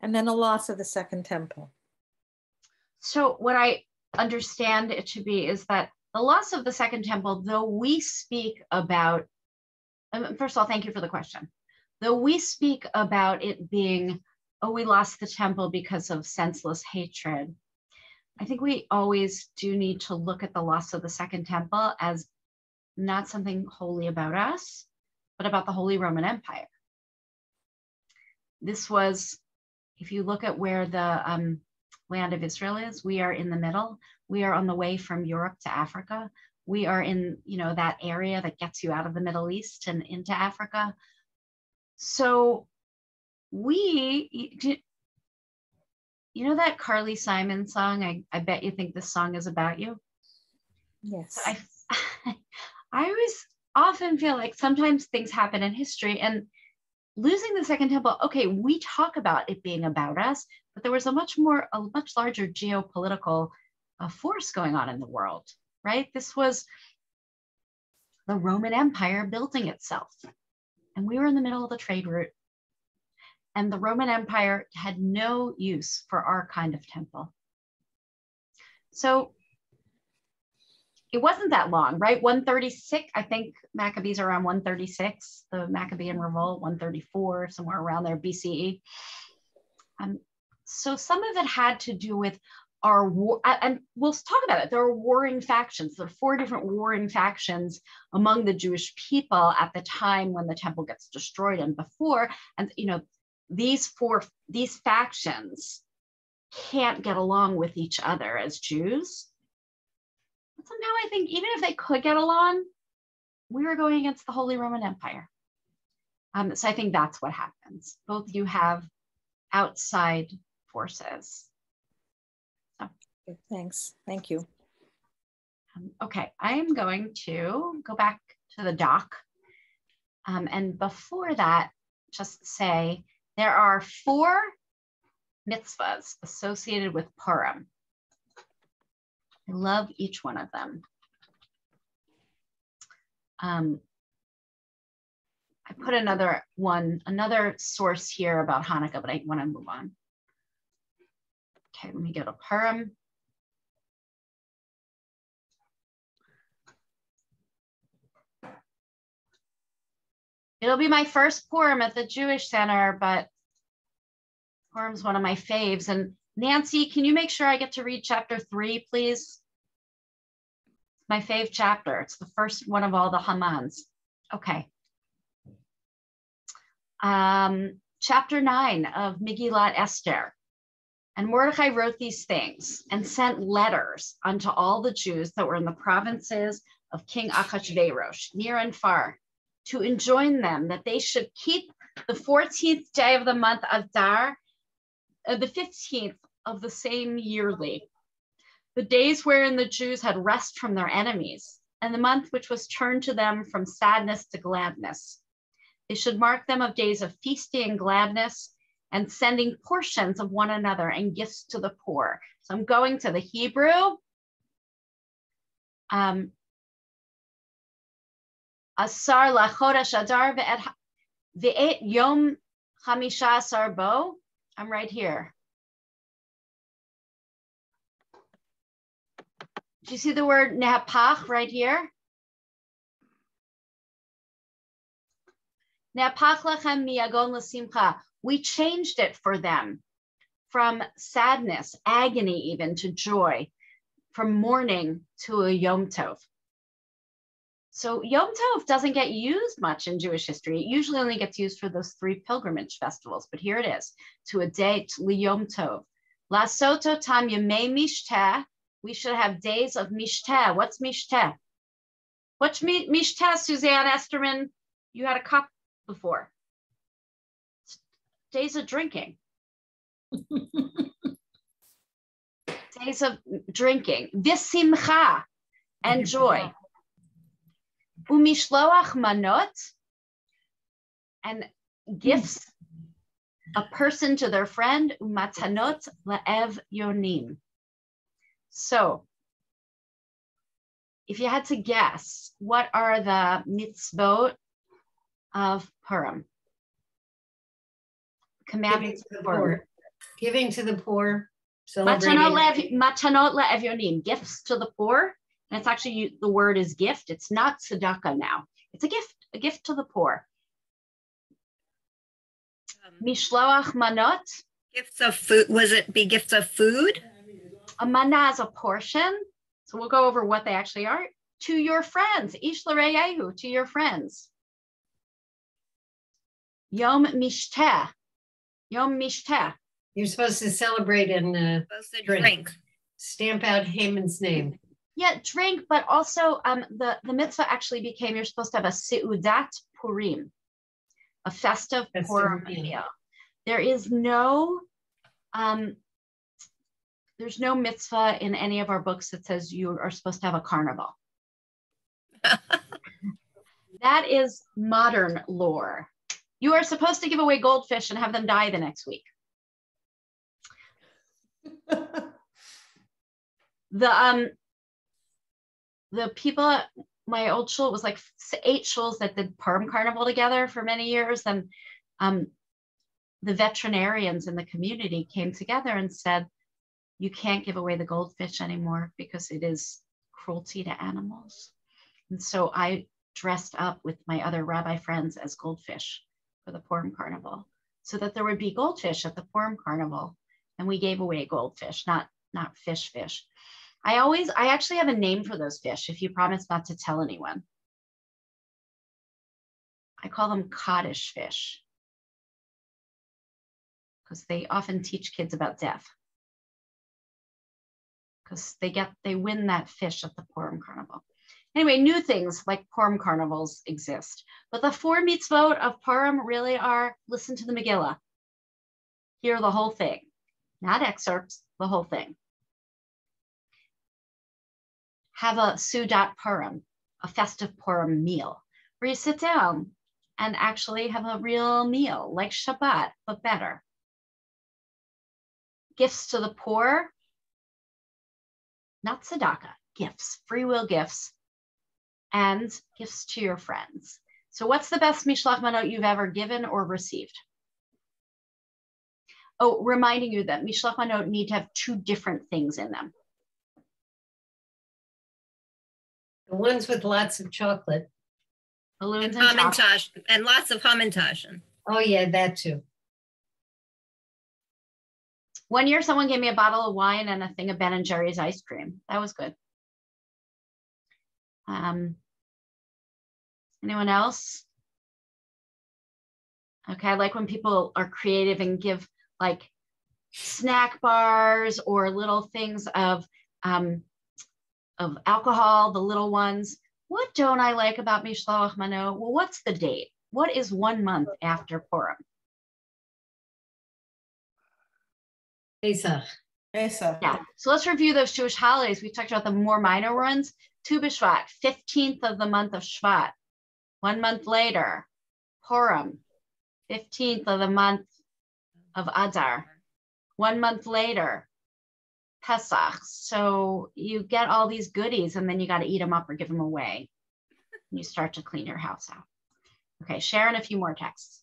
and then a loss of the Second Temple? So what I understand it to be is that the loss of the Second Temple, though we speak about, first of all, thank you for the question. Though we speak about it being, oh, we lost the temple because of senseless hatred, I think we always do need to look at the loss of the Second Temple as not something wholly about us, but about the Holy Roman Empire. This was, if you look at where the land of Israel is, we are in the middle. We are on the way from Europe to Africa. We are in, that area that gets you out of the Middle East and into Africa. So that Carly Simon song, I bet you think this song is about you. Yes. So I always often feel like sometimes things happen in history, and losing the Second Temple, okay, we talk about it being about us, but there was a much larger geopolitical force going on in the world, right? This was the Roman Empire building itself. And we were in the middle of the trade route. And the Roman Empire had no use for our kind of temple. So it wasn't that long, right? 136, I think Maccabees around 136, the Maccabean revolt, 134, somewhere around there, BCE. So some of it had to do with our war, and we'll talk about it. There are warring factions. There are 4 different warring factions among the Jewish people at the time when the temple gets destroyed and before. And these factions can't get along with each other as Jews. But somehow I think even if they could get along, we were going against the Holy Roman Empire. So I think that's what happens. Both you have outside forces. Thanks. Thank you. Okay, I am going to go back to the doc. And before that, just say there are 4 mitzvahs associated with Purim. I love each one of them. I put another source here about Hanukkah, but I want to move on. Okay, let me go to Purim. It'll be my first Purim at the Jewish Center, but Purim's one of my faves. And Nancy, can you make sure I get to read chapter 3, please? My fave chapter. It's the first one of all the Hamans. Okay. Chapter 9 of Megillat Esther. And Mordechai wrote these things and sent letters unto all the Jews that were in the provinces of King Achashverosh, near and far, to enjoin them that they should keep the 14th day of the month of Adar, the 15th of the same yearly, the days wherein the Jews had rest from their enemies, and the month which was turned to them from sadness to gladness. They should mark them of days of feasting and gladness, and sending portions of one another and gifts to the poor. So I'm going to the Hebrew. Asar lachodesh adar ve'et yom chamisha asar bo. I'm right here. Do you see the word nehapach right here? Nehapach lechem miyagon l'simcha. We changed it for them from sadness, agony even, to joy, from mourning to a Yom Tov. So Yom Tov doesn't get used much in Jewish history. It usually only gets used for those 3 pilgrimage festivals, but here it is, to a date, Yom Tov. La soto tam yemei mishteh. We should have days of mishteh. What's mishteh? What's mishteh, Suzanne Esterman? You had a cup before. Days of drinking. Days of drinking. V'simcha, and joy. Umishloach manot, and gifts, a person to their friend. Umatanot la'ev yonim. So, if you had to guess, what are the mitzvot of Purim? Commandments to the poor. Giving to the poor. Matanot le'evyonim, gifts to the poor. And it's actually, the word is gift. It's not tzedakah now. It's a gift to the poor. Mishloach manot. Gifts of food. Was it be gifts of food? A mana is a portion. So we'll go over what they actually are. To your friends. Ish l'reyehu, to your friends. Yom mishteh. Yom mishteh. You're supposed to celebrate and drink. Stamp out Haman's name. Yeah, drink, but also the mitzvah actually became, you're supposed to have a seudat Purim, a festive Purim meal. There is no, there's no mitzvah in any of our books that says you are supposed to have a carnival. That is modern lore. You are supposed to give away goldfish and have them die the next week. The people at my old shul, it was like 8 shuls that did Purim Carnival together for many years. And the veterinarians in the community came together and said, you can't give away the goldfish anymore because it is cruelty to animals. And so I dressed up with my other rabbi friends as goldfish for the Purim Carnival, so that there would be goldfish at the Purim Carnival, and we gave away goldfish, not fish. I actually have a name for those fish if you promise not to tell anyone. I call them Kaddish fish because they often teach kids about death, because they win that fish at the Purim Carnival. Anyway, new things like Purim carnivals exist. But the 4 mitzvot of Purim really are, listen to the Megillah. Hear the whole thing. Not excerpts, the whole thing. Have a Seudat Purim, a festive Purim meal, where you sit down and actually have a real meal like Shabbat, but better. Gifts to the poor, not tzedakah, gifts, free will gifts, and gifts to your friends. So what's the best mishloach manot you've ever given or received? Oh, reminding you that mishloach manot need to have two different things in them. The ones with lots of chocolate. Balloons And and chocolate. Hamantaschen, and lots of Hamantaschen. Oh yeah, that too. One year, someone gave me a bottle of wine and a thing of Ben & Jerry's ice cream. That was good. Anyone else? Okay, I like when people are creative and give like snack bars or little things of alcohol, the little ones. What don't I like about Mishloach Manot? Well, what's the date? What is 1 month after Purim? Pesach. Pesach. Yeah, so let's review those Jewish holidays. We talked about the more minor ones. Tu B'Shvat, 15th of the month of Shvat. 1 month later, Purim, 15th of the month of Adar. 1 month later, Pesach. So you get all these goodies and then you got to eat them up or give them away. You start to clean your house out. Okay, Sharon, a few more texts.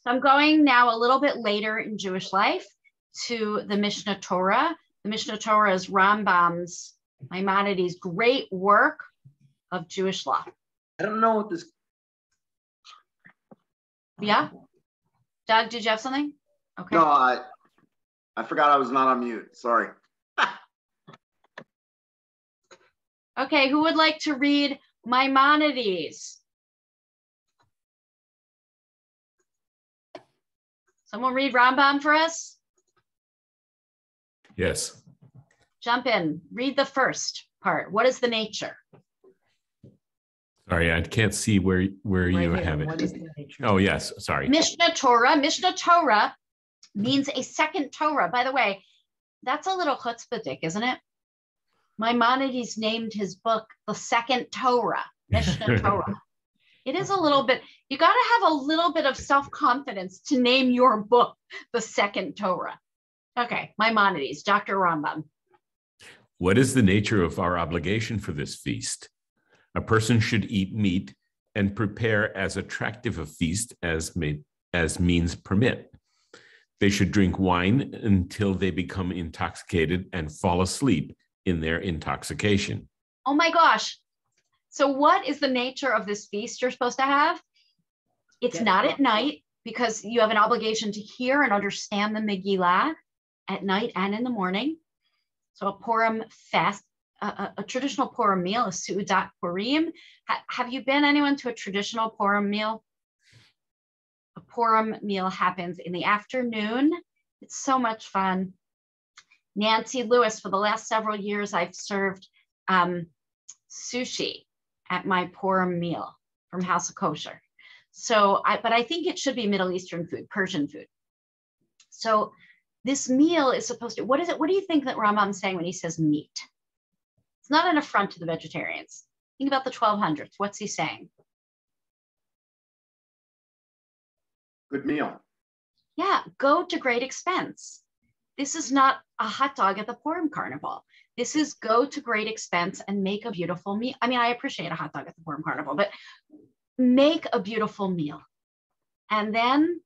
So I'm going now a little bit later in Jewish life to the Mishnah Torah. The Mishnah Torah is Rambam's, Maimonides' great work of Jewish law. I don't know what this. Yeah? Doug, did you have something? Okay. No, I forgot I was not on mute. Sorry. Okay, who would like to read Maimonides? Someone read Rambam for us? Yes. Jump in. Read the first part. What is the nature? Sorry, I can't see where you Right have here. it. What is the nature? Oh, yes. Sorry. Mishnah Torah. Mishnah Torah means a second Torah. By the way, that's a little chutzpahdik, isn't it? Maimonides named his book the second Torah, Mishnah Torah. It is a little bit, you got to have a little bit of self-confidence to name your book the second Torah. Okay, Maimonides, Dr. Rambam. What is the nature of our obligation for this feast? A person should eat meat and prepare as attractive a feast as means permit. They should drink wine until they become intoxicated and fall asleep in their intoxication. Oh my gosh. So what is the nature of this feast you're supposed to have? It's not at night because you have an obligation to hear and understand the Megillah at night and in the morning. So a Purim fast, a traditional Purim meal, a Seudat Purim. Have you been anyone to a traditional Purim meal? A Purim meal happens in the afternoon. It's so much fun. Nancy Lewis, for the last several years, I've served sushi at my Purim meal from House of Kosher. So, but I think it should be Middle Eastern food, Persian food. So this meal is supposed to, what is it? What do you think that Rambam's saying when he says meat? It's not an affront to the vegetarians. Think about the 1200s. What's he saying? Good meal. Yeah, go to great expense. This is not a hot dog at the Purim Carnival. This is go to great expense and make a beautiful meal. I mean, I appreciate a hot dog at the Purim Carnival, but make a beautiful meal and then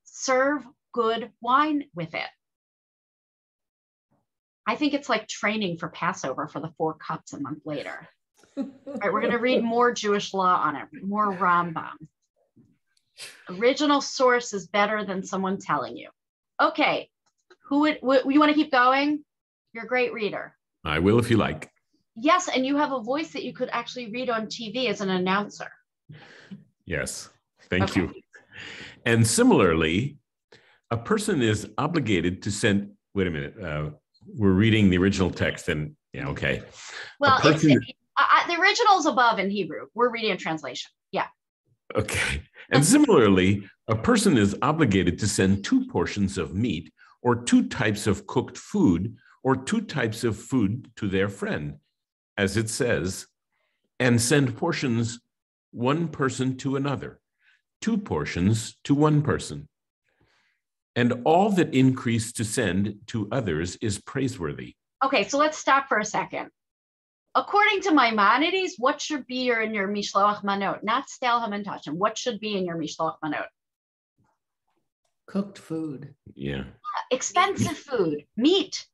serve good wine with it. I think it's like training for Passover for the 4 cups a month later. All right, we're going to read more Jewish law on it, more Rambam. Original source is better than someone telling you. Okay, who would you want to keep going? You're a great reader. I will if you like. Yes, and you have a voice that you could actually read on TV as an announcer. Yes, thank you. And similarly, a person is obligated to send, wait a minute, we're reading the original text and, yeah, okay. Well, the original is above in Hebrew. We're reading a translation. Yeah. Okay. And similarly, a person is obligated to send 2 portions of meat or 2 types of cooked food or 2 types of food to their friend, as it says, and send portions one person to another, 2 portions to one person. And all that increase to send to others is praiseworthy. Okay, so let's stop for a second. According to Maimonides, what should be in your Mishloach Manot? Not stale hamantashen. What should be in your Mishloach Manot? Cooked food. Yeah. Expensive food. Meat.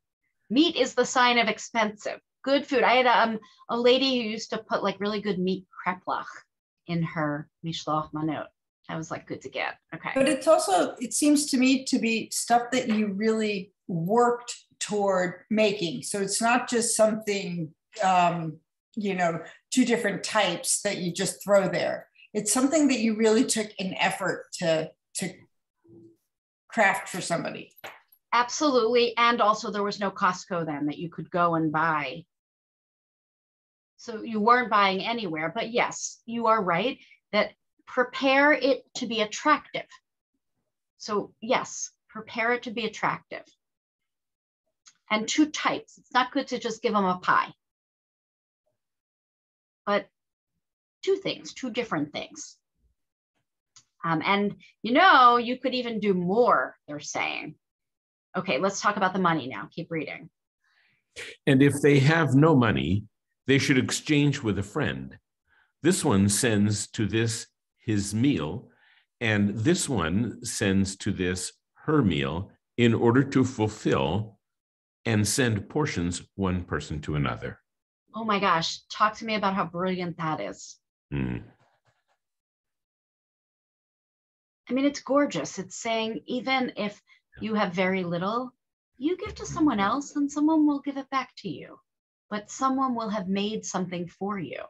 Meat is the sign of expensive. Good food. I had a lady who used to put like really good meat kreplach in her Mishloach Manot. That was like good to get. Okay. But it's also, it seems to me to be stuff that you really worked toward making. So it's not just something, 2 different types that you just throw there. It's something that you really took an effort to craft for somebody. Absolutely. And also there was no Costco then that you could go and buy. So you weren't buying anywhere, but yes, you are right that prepare it to be attractive. So yes, prepare it to be attractive. And 2 types. It's not good to just give them a pie, but 2 things, 2 different things. And you could even do more, they're saying. Okay, let's talk about the money now. Keep reading. And if they have no money, they should exchange with a friend. This one sends to this his meal, and this one sends to this her meal in order to fulfill and send portions one person to another. Oh my gosh, talk to me about how brilliant that is. Mm. I mean, it's gorgeous. It's saying even if you have very little, you give to someone else and someone will give it back to you, but someone will have made something for you.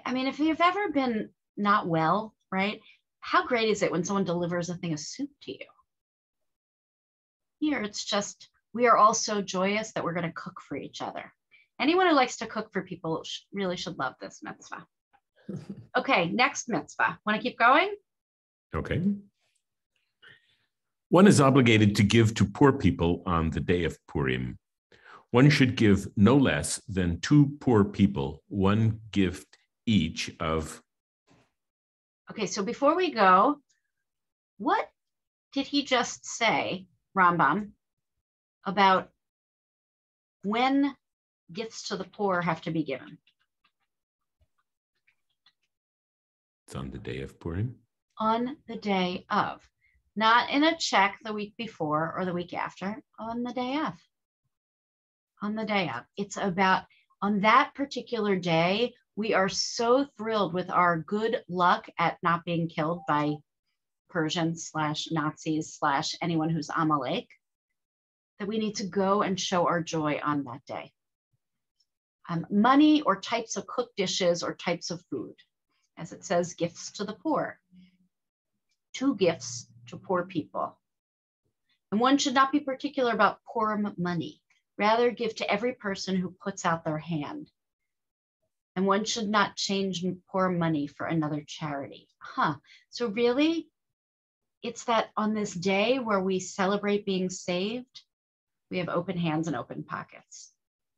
I mean, if you've ever been not well, right? How great is it when someone delivers a thing of soup to you? Here, it's just, we are all so joyous that we're going to cook for each other. Anyone who likes to cook for people really should love this mitzvah. Okay, next mitzvah. Want to keep going? Okay. One is obligated to give to poor people on the day of Purim. One should give no less than 2 poor people 1 gift each of. Okay, so before we go, what did he just say, Rambam, about when gifts to the poor have to be given? It's on the day of Purim. On the day of. Not in a check the week before or the week after, on the day of. On the day of. It's about, on that particular day, we are so thrilled with our good luck at not being killed by Persians / Nazis / anyone who's Amalek, that we need to go and show our joy on that day. Money or types of cooked dishes or types of food. As it says, gifts to the poor. 2 gifts to poor people. And one should not be particular about poor money. Rather, give to every person who puts out their hand. And one should not change poor money for another charity. So really, it's that on this day where we celebrate being saved, we have open hands and open pockets.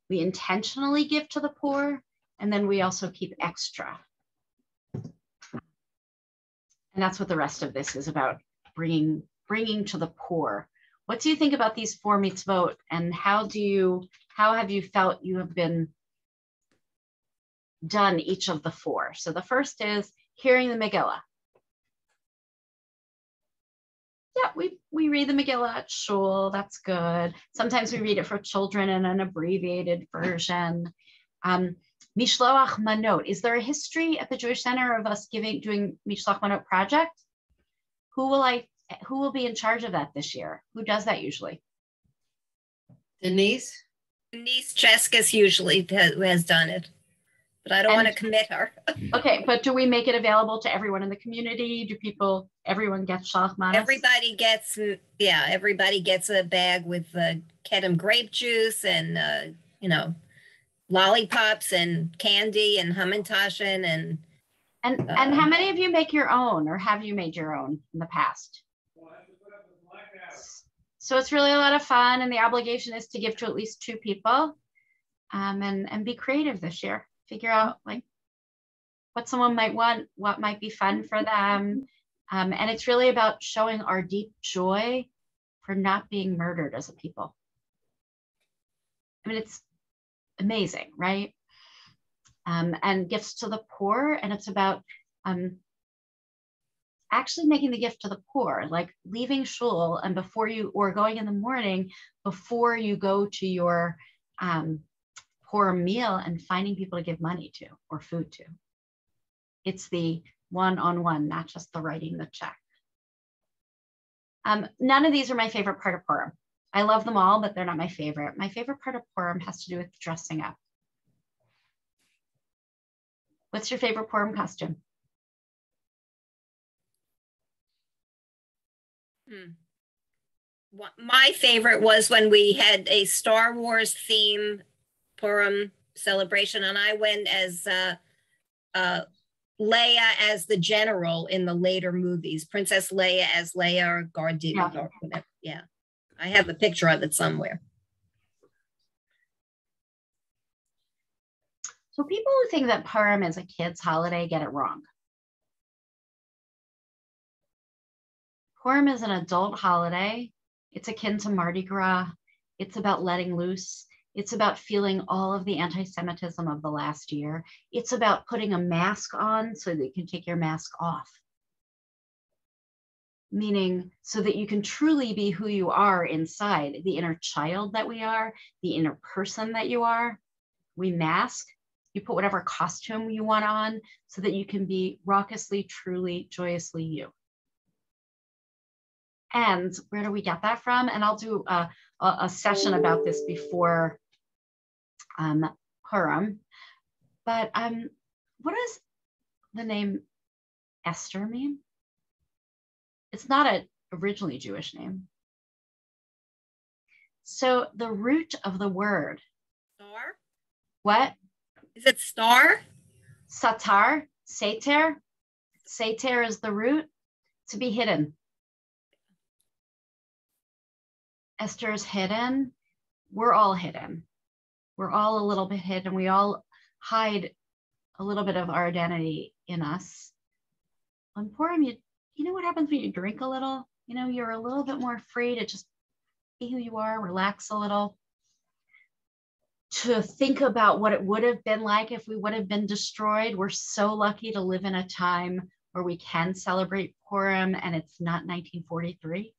We intentionally give to the poor, and then we also keep extra. And that's what the rest of this is about, bringing to the poor. What do you think about these 4 mitzvot, and how have you felt you have been done each of the 4? So the first is hearing the Megillah. Yeah, we read the Megillah at shul. That's good. Sometimes we read it for children in an abbreviated version. Mishloach Manot. Is there a history at the Jewish Center of us doing Mishloach Manot project? Who will be in charge of that this year? Who does that usually? Denise? Denise Cheskis usually has done it, but I don't want to commit her. Okay, but do we make it available to everyone in the community? Everyone gets shalach manas? Everybody gets a bag with Kedem grape juice and, lollipops and candy and hamantashen and how many of you make your own, or have you made your own in the past? So it's really a lot of fun, and the obligation is to give to at least 2 people, and be creative this year. figure out like what someone might want, what might be fun for them. And it's really about showing our deep joy for not being murdered as a people. I mean, it's amazing, right? And gifts to the poor, and it's about actually making the gift to the poor, like leaving shul and before you, or going in the morning before you go to your poor meal and finding people to give money to or food to. It's the one-on-one, not just the writing the check. None of these are my favorite part of Purim. I love them all, but they're not my favorite. My favorite part of Purim has to do with dressing up. What's your favorite Purim costume? My favorite was when we had a Star Wars theme Purim celebration, and I went as Leia as the general in the later movies, Princess Leia as Leia or Gardu or whatever. Yeah, I have a picture of it somewhere. So people who think that Purim is a kid's holiday get it wrong. Purim is an adult holiday. It's akin to Mardi Gras. It's about letting loose. It's about feeling all of the anti-Semitism of the last year. It's about putting a mask on so that you can take your mask off. Meaning so that you can truly be who you are inside, the inner child that we are, the inner person that you are. We mask. You put whatever costume you want on so that you can be raucously, truly, joyously you. And where do we get that from? And I'll do a session about this before Purim. But what does the name Esther mean? It's not an originally Jewish name. So the root of the word. Star? What? Is it star? Satar, sater. Sater is the root, to be hidden. Esther is hidden. We're all hidden. We're all a little bit hidden. We all hide a little bit of our identity in us. On Purim, you know what happens when you drink a little? You know, you're a little bit more free to just be who you are, relax a little, to think about what it would have been like if we would have been destroyed. We're so lucky to live in a time where we can celebrate Purim and it's not 1943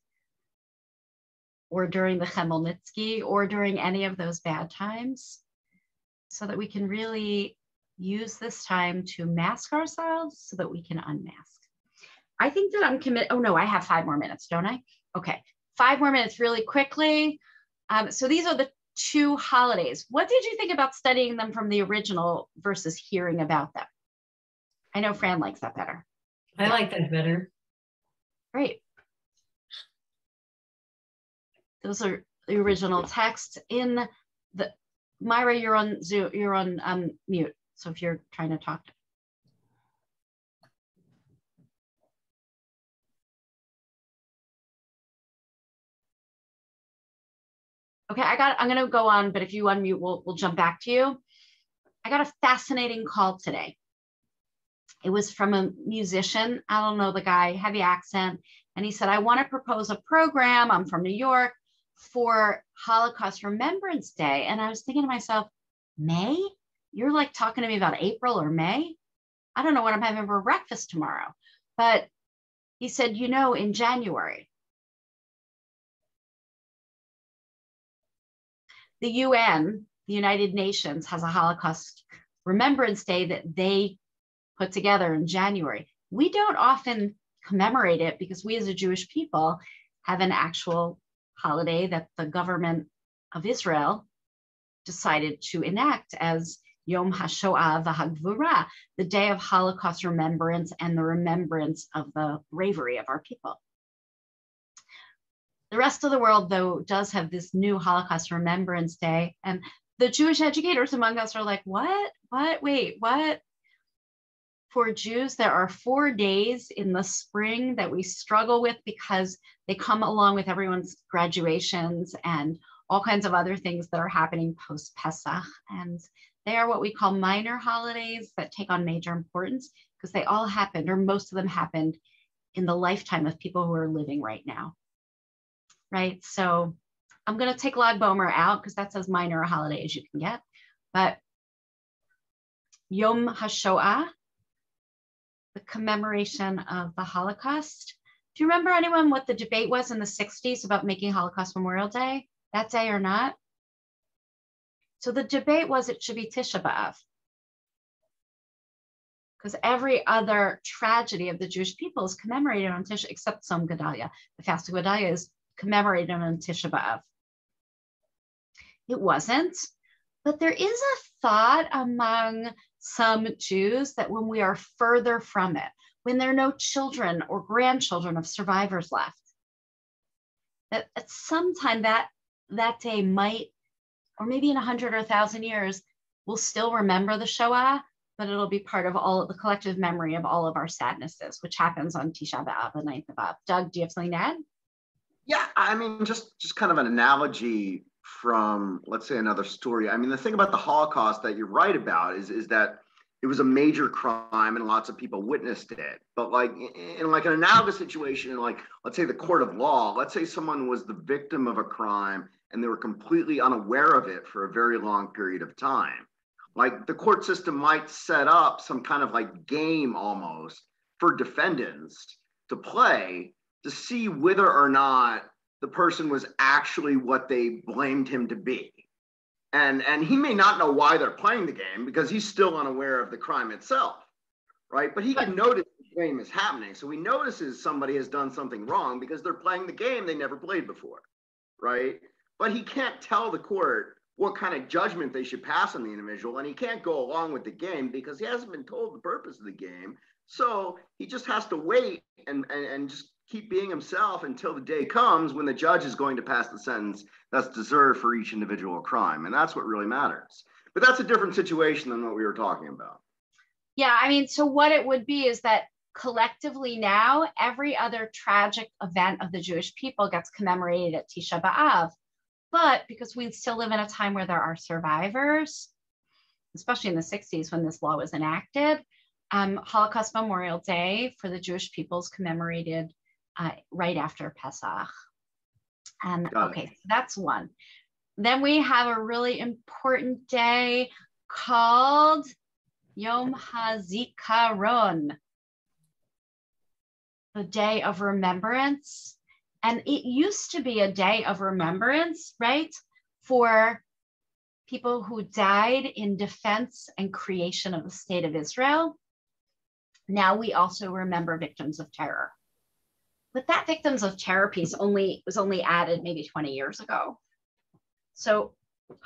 or during the Chmielnicki or during any of those bad times, so that we can really use this time to mask ourselves so that we can unmask. I think that I'm committed. Oh no, I have 5 more minutes, don't I? Okay, 5 more minutes really quickly. So these are the 2 holidays. What did you think about studying them from the original versus hearing about them? I know Fran likes that better. I like that better. Great. Those are the original text in the, Myra, you're on Zoom, you're on mute. So if you're trying to talk. Okay, I'm gonna go on, but if you unmute, we'll jump back to you. I got a fascinating call today. It was from a musician. I don't know the guy, heavy accent. And he said, I want to propose a program. I'm from New York for Holocaust Remembrance Day. And I was thinking to myself, May? You're like talking to me about April or May? I don't know what I'm having for breakfast tomorrow. But he said, you know, in January, the UN, the United Nations, has a Holocaust Remembrance Day that they put together in January. We don't often commemorate it because we as a Jewish people have an actual holiday that the government of Israel decided to enact as Yom HaShoah v'Hagvura, the day of Holocaust remembrance and the remembrance of the bravery of our people. The rest of the world, though, does have this new Holocaust Remembrance Day. And the Jewish educators among us are like, what? Wait, what? For Jews, there are 4 days in the spring that we struggle with because they come along with everyone's graduations and all kinds of other things that are happening post-Pesach. And they are what we call minor holidays that take on major importance because they all happened, or most of them happened, in the lifetime of people who are living right now, right? So I'm going to take Lag Bomer out because that's as minor a holiday as you can get. But Yom HaShoah, the commemoration of the Holocaust. Do you remember, anyone, what the debate was in the 60s about making Holocaust Memorial Day that day or not? So the debate was it should be Tisha B'Av, because every other tragedy of the Jewish people is commemorated on Tisha, except Tzom Gedalia. The fast of Gedalia is commemorated on Tisha B'Av. It wasn't, but there is a thought among some Jews that when we are further from it, when there are no children or grandchildren of survivors left, that at some time that day might, or maybe in 100 or 1,000 years, we'll still remember the Shoah, but it'll be part of all of the collective memory of all of our sadnesses, which happens on Tisha B'Av, the 9th of Av. Doug, do you have something to add? Yeah, I mean, just kind of an analogy from, let's say, another story. I mean, the thing about the Holocaust that you're right about is that it was a major crime and lots of people witnessed it. But like in like an analogous situation, in like, let's say the court of law, let's say someone was the victim of a crime and they were completely unaware of it for a very long period of time. Like the court system might set up some kind of like game almost for defendants to play to see whether or not the person was actually what they blamed him to be. And he may not know why they're playing the game because he's still unaware of the crime itself, right? But he can notice the game is happening. So he notices somebody has done something wrong because they're playing the game they never played before, right? But he can't tell the court what kind of judgment they should pass on the individual, and he can't go along with the game because he hasn't been told the purpose of the game. So he just has to wait and just keep being himself until the day comes when the judge is going to pass the sentence that's deserved for each individual crime. And that's what really matters. But that's a different situation than what we were talking about. Yeah, I mean, so what it would be is that collectively now, every other tragic event of the Jewish people gets commemorated at Tisha B'Av. But because we still live in a time where there are survivors, especially in the 60s when this law was enacted, Holocaust Memorial Day for the Jewish people is commemorated right after Pesach. Okay, so that's one. Then we have a really important day called Yom HaZikaron, the Day of Remembrance. And it used to be a day of remembrance, right, for people who died in defense and creation of the state of Israel. Now we also remember victims of terror. But that victims of terror piece was only added maybe 20 years ago. So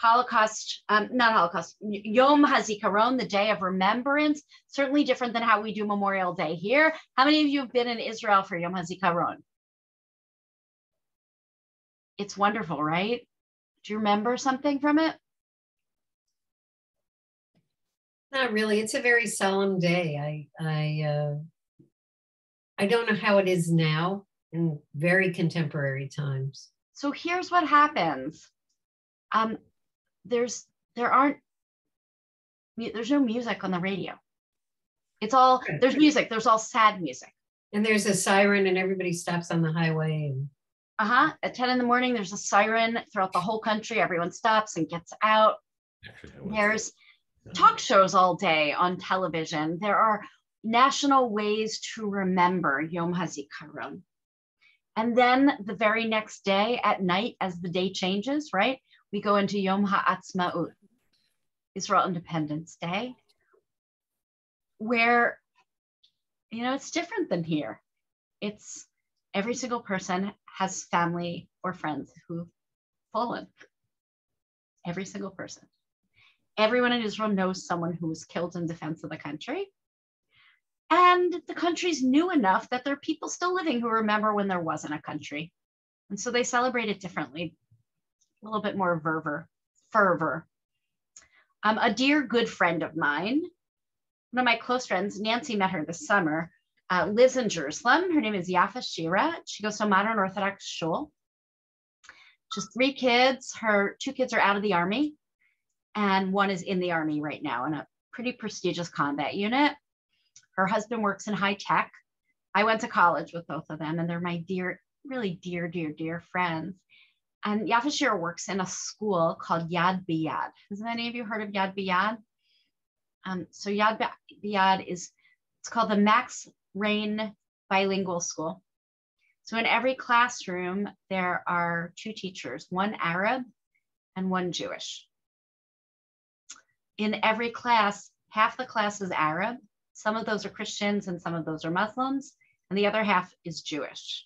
Yom HaZikaron, the Day of Remembrance, certainly different than how we do Memorial Day here. How many of you have been in Israel for Yom HaZikaron? It's wonderful, right? Do you remember something from it? Not really. It's a very solemn day. I don't know how it is now in very contemporary times. So here's what happens. There's no music on the radio. There's music. There's all sad music. And there's a siren and everybody stops on the highway. At 10 in the morning, there's a siren throughout the whole country. Everyone stops and gets out. There's talk shows all day on television. There are national ways to remember Yom HaZikaron. And then the very next day at night, as the day changes, right, we go into Yom HaAtzmaut, Israel Independence Day, where, it's different than here. It's every single person has family or friends who've fallen. Every single person. Everyone in Israel knows someone who was killed in defense of the country. And the country's new enough that there are people still living who remember when there wasn't a country. And so they celebrate it differently, a little bit more fervor. A dear good friend of mine, one of my close friends, Nancy met her this summer, lives in Jerusalem. Her name is Yafa Shira. She goes to a modern Orthodox shul. She has 3 kids. Her 2 kids are out of the Army, and 1 is in the Army right now in a pretty prestigious combat unit. Her husband works in high tech. I went to college with both of them, and they're my dear, really dear, dear, dear friends. And Yafa Shira works in a school called Yad B'Yad. Has any of you heard of Yad B'Yad? So Yad B'Yad it's called the Max Rain Bilingual School. So in every classroom, there are 2 teachers, 1 Arab and 1 Jewish. In every class, half the class is Arab. Some of those are Christians and some of those are Muslims, and the other half is Jewish.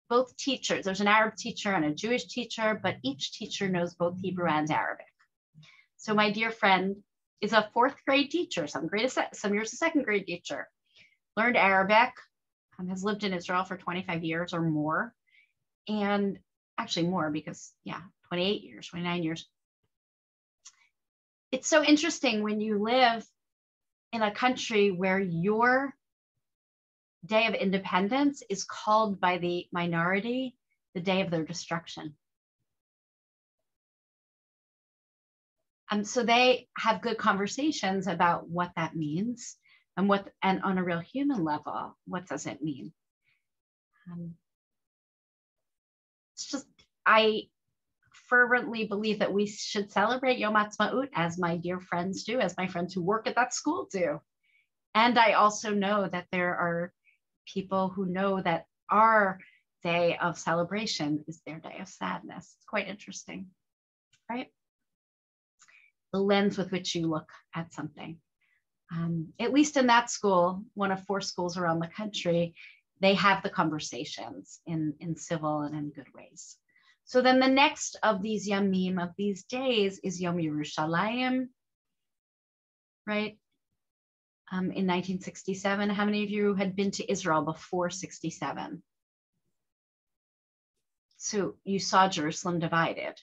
Both teachers, there's an Arab teacher and a Jewish teacher, but each teacher knows both Hebrew and Arabic. So my dear friend is a 4th grade teacher, some years a 2nd grade teacher, learned Arabic, has lived in Israel for 25 years or more, and actually more because, 28 years, 29 years. It's so interesting when you live in a country where your Day of Independence is called by the minority the day of their destruction. So they have good conversations about what that means and on a real human level, what does it mean? It's just, I fervently believe that we should celebrate Yom Ha'atzmaut as my dear friends do, as my friends who work at that school do. And I also know that there are people who know that our day of celebration is their day of sadness. It's quite interesting, right? The lens with which you look at something. At least in that school, one of 4 schools around the country, they have the conversations in civil and in good ways. So then the next of these yamim, of these days, is Yom Yerushalayim, right? In 1967, how many of you had been to Israel before 67? So you saw Jerusalem divided.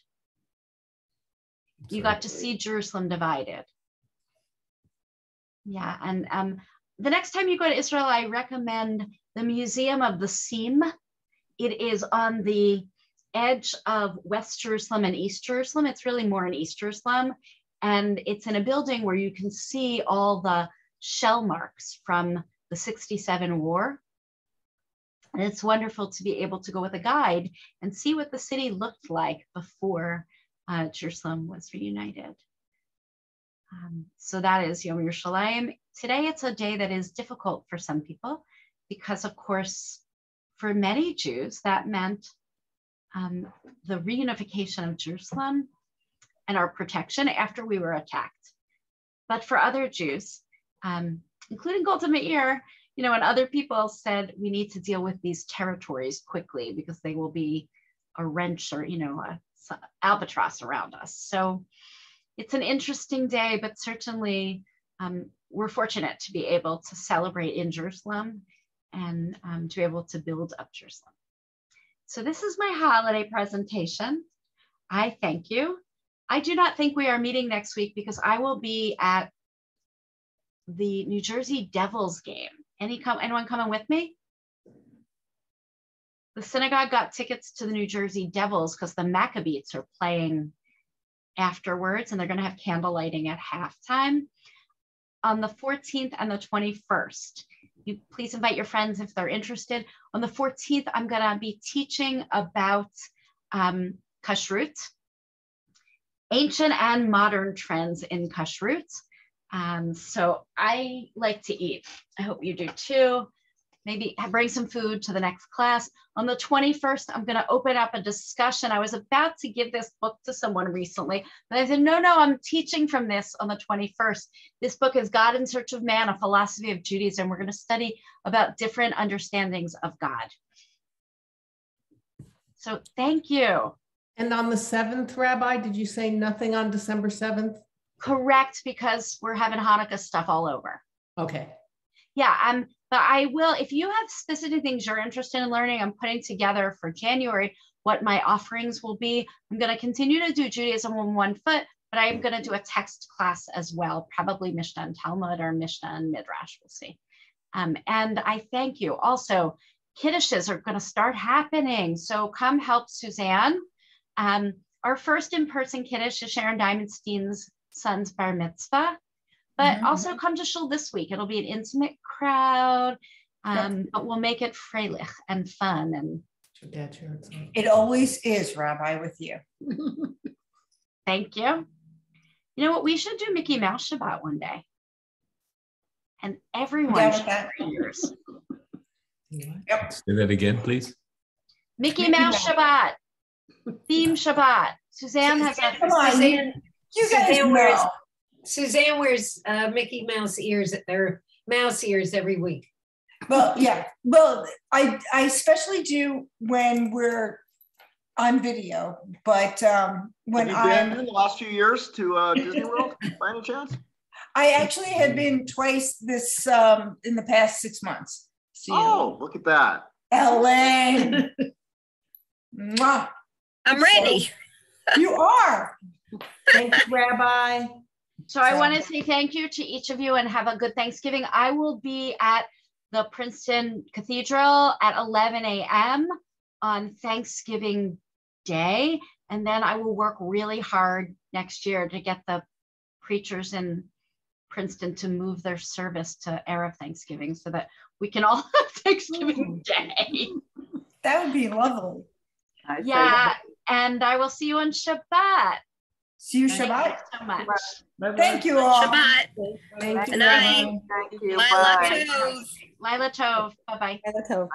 You got to see Jerusalem divided. Yeah, and the next time you go to Israel, I recommend the Museum of the Seam. It is on the edge of West Jerusalem and East Jerusalem. It's really more in East Jerusalem. And it's in a building where you can see all the shell marks from the 67 war. And it's wonderful to be able to go with a guide and see what the city looked like before Jerusalem was reunited. So that is Yom Yerushalayim. Today, it's a day that is difficult for some people because, of course, for many Jews, that meant the reunification of Jerusalem and our protection after we were attacked. But for other Jews, including Golda Meir, and other people said we need to deal with these territories quickly because they will be a wrench or, a albatross around us. So it's an interesting day, but certainly we're fortunate to be able to celebrate in Jerusalem and to be able to build up Jerusalem. So this is my holiday presentation. I thank you. I do not think we are meeting next week because I will be at the New Jersey Devils game. Anyone coming with me? The synagogue got tickets to the New Jersey Devils because the Maccabees are playing afterwards, and they're going to have candle lighting at halftime on the 14th and the 21st. You please invite your friends if they're interested. On the 14th, I'm going to be teaching about kashrut, ancient and modern trends in kashrut. So I like to eat. I hope you do too. Maybe bring some food to the next class. On the 21st, I'm going to open up a discussion. I was about to give this book to someone recently, but I said, no, I'm teaching from this on the 21st. This book is God in Search of Man, a philosophy of Judaism. We're going to study about different understandings of God. So thank you. And on the 7th, Rabbi, did you say nothing on December 7th? Correct, because we're having Hanukkah stuff all over. Okay. Yeah, but I will, if you have specific things you're interested in learning, I'm putting together for January what my offerings will be. I'm going to continue to do Judaism on one foot, but I'm going to do a text class as well, probably Mishnah and Talmud or Mishnah and Midrash, we'll see. And I thank you. Also, Kiddushes are going to start happening. So come help Suzanne Our first in-person Kiddush is Sharon Diamondstein's son's bar mitzvah, but also come to shul this week. It'll be an intimate crowd, but we'll make it freilich and fun. And it always is, Rabbi, with you. Thank you. You know what? We should do Mickey Mouse Shabbat one day. And everyone should have ears. Yep. Say that again, please. Mickey Mouse Shabbat. Theme Shabbat. Suzanne has a. Suzanne wears Mickey Mouse ears, or mouse ears every week. Well, yeah. Well, I especially do when we're on video, but when Have you been in the last few years to Disney World by any chance? I actually have been twice this in the past 6 months. Oh, look at that. Ellen. Mwah. I'm ready. You are. Thanks, Rabbi. So I want to say thank you to each of you and have a good Thanksgiving. I will be at the Princeton Cathedral at 11 a.m. on Thanksgiving Day. And then I will work really hard next year to get the preachers in Princeton to move their service to Erev Thanksgiving so that we can all have Thanksgiving Day. That would be lovely. Yeah, and I will see you on Shabbat. See you Shabbat. Thank you so much. Bye-bye. Thank you all. Shabbat. Thank you. Good night. Thank you. Lila Bye. Tov. Lila Tov. Bye-bye. Lila Tov.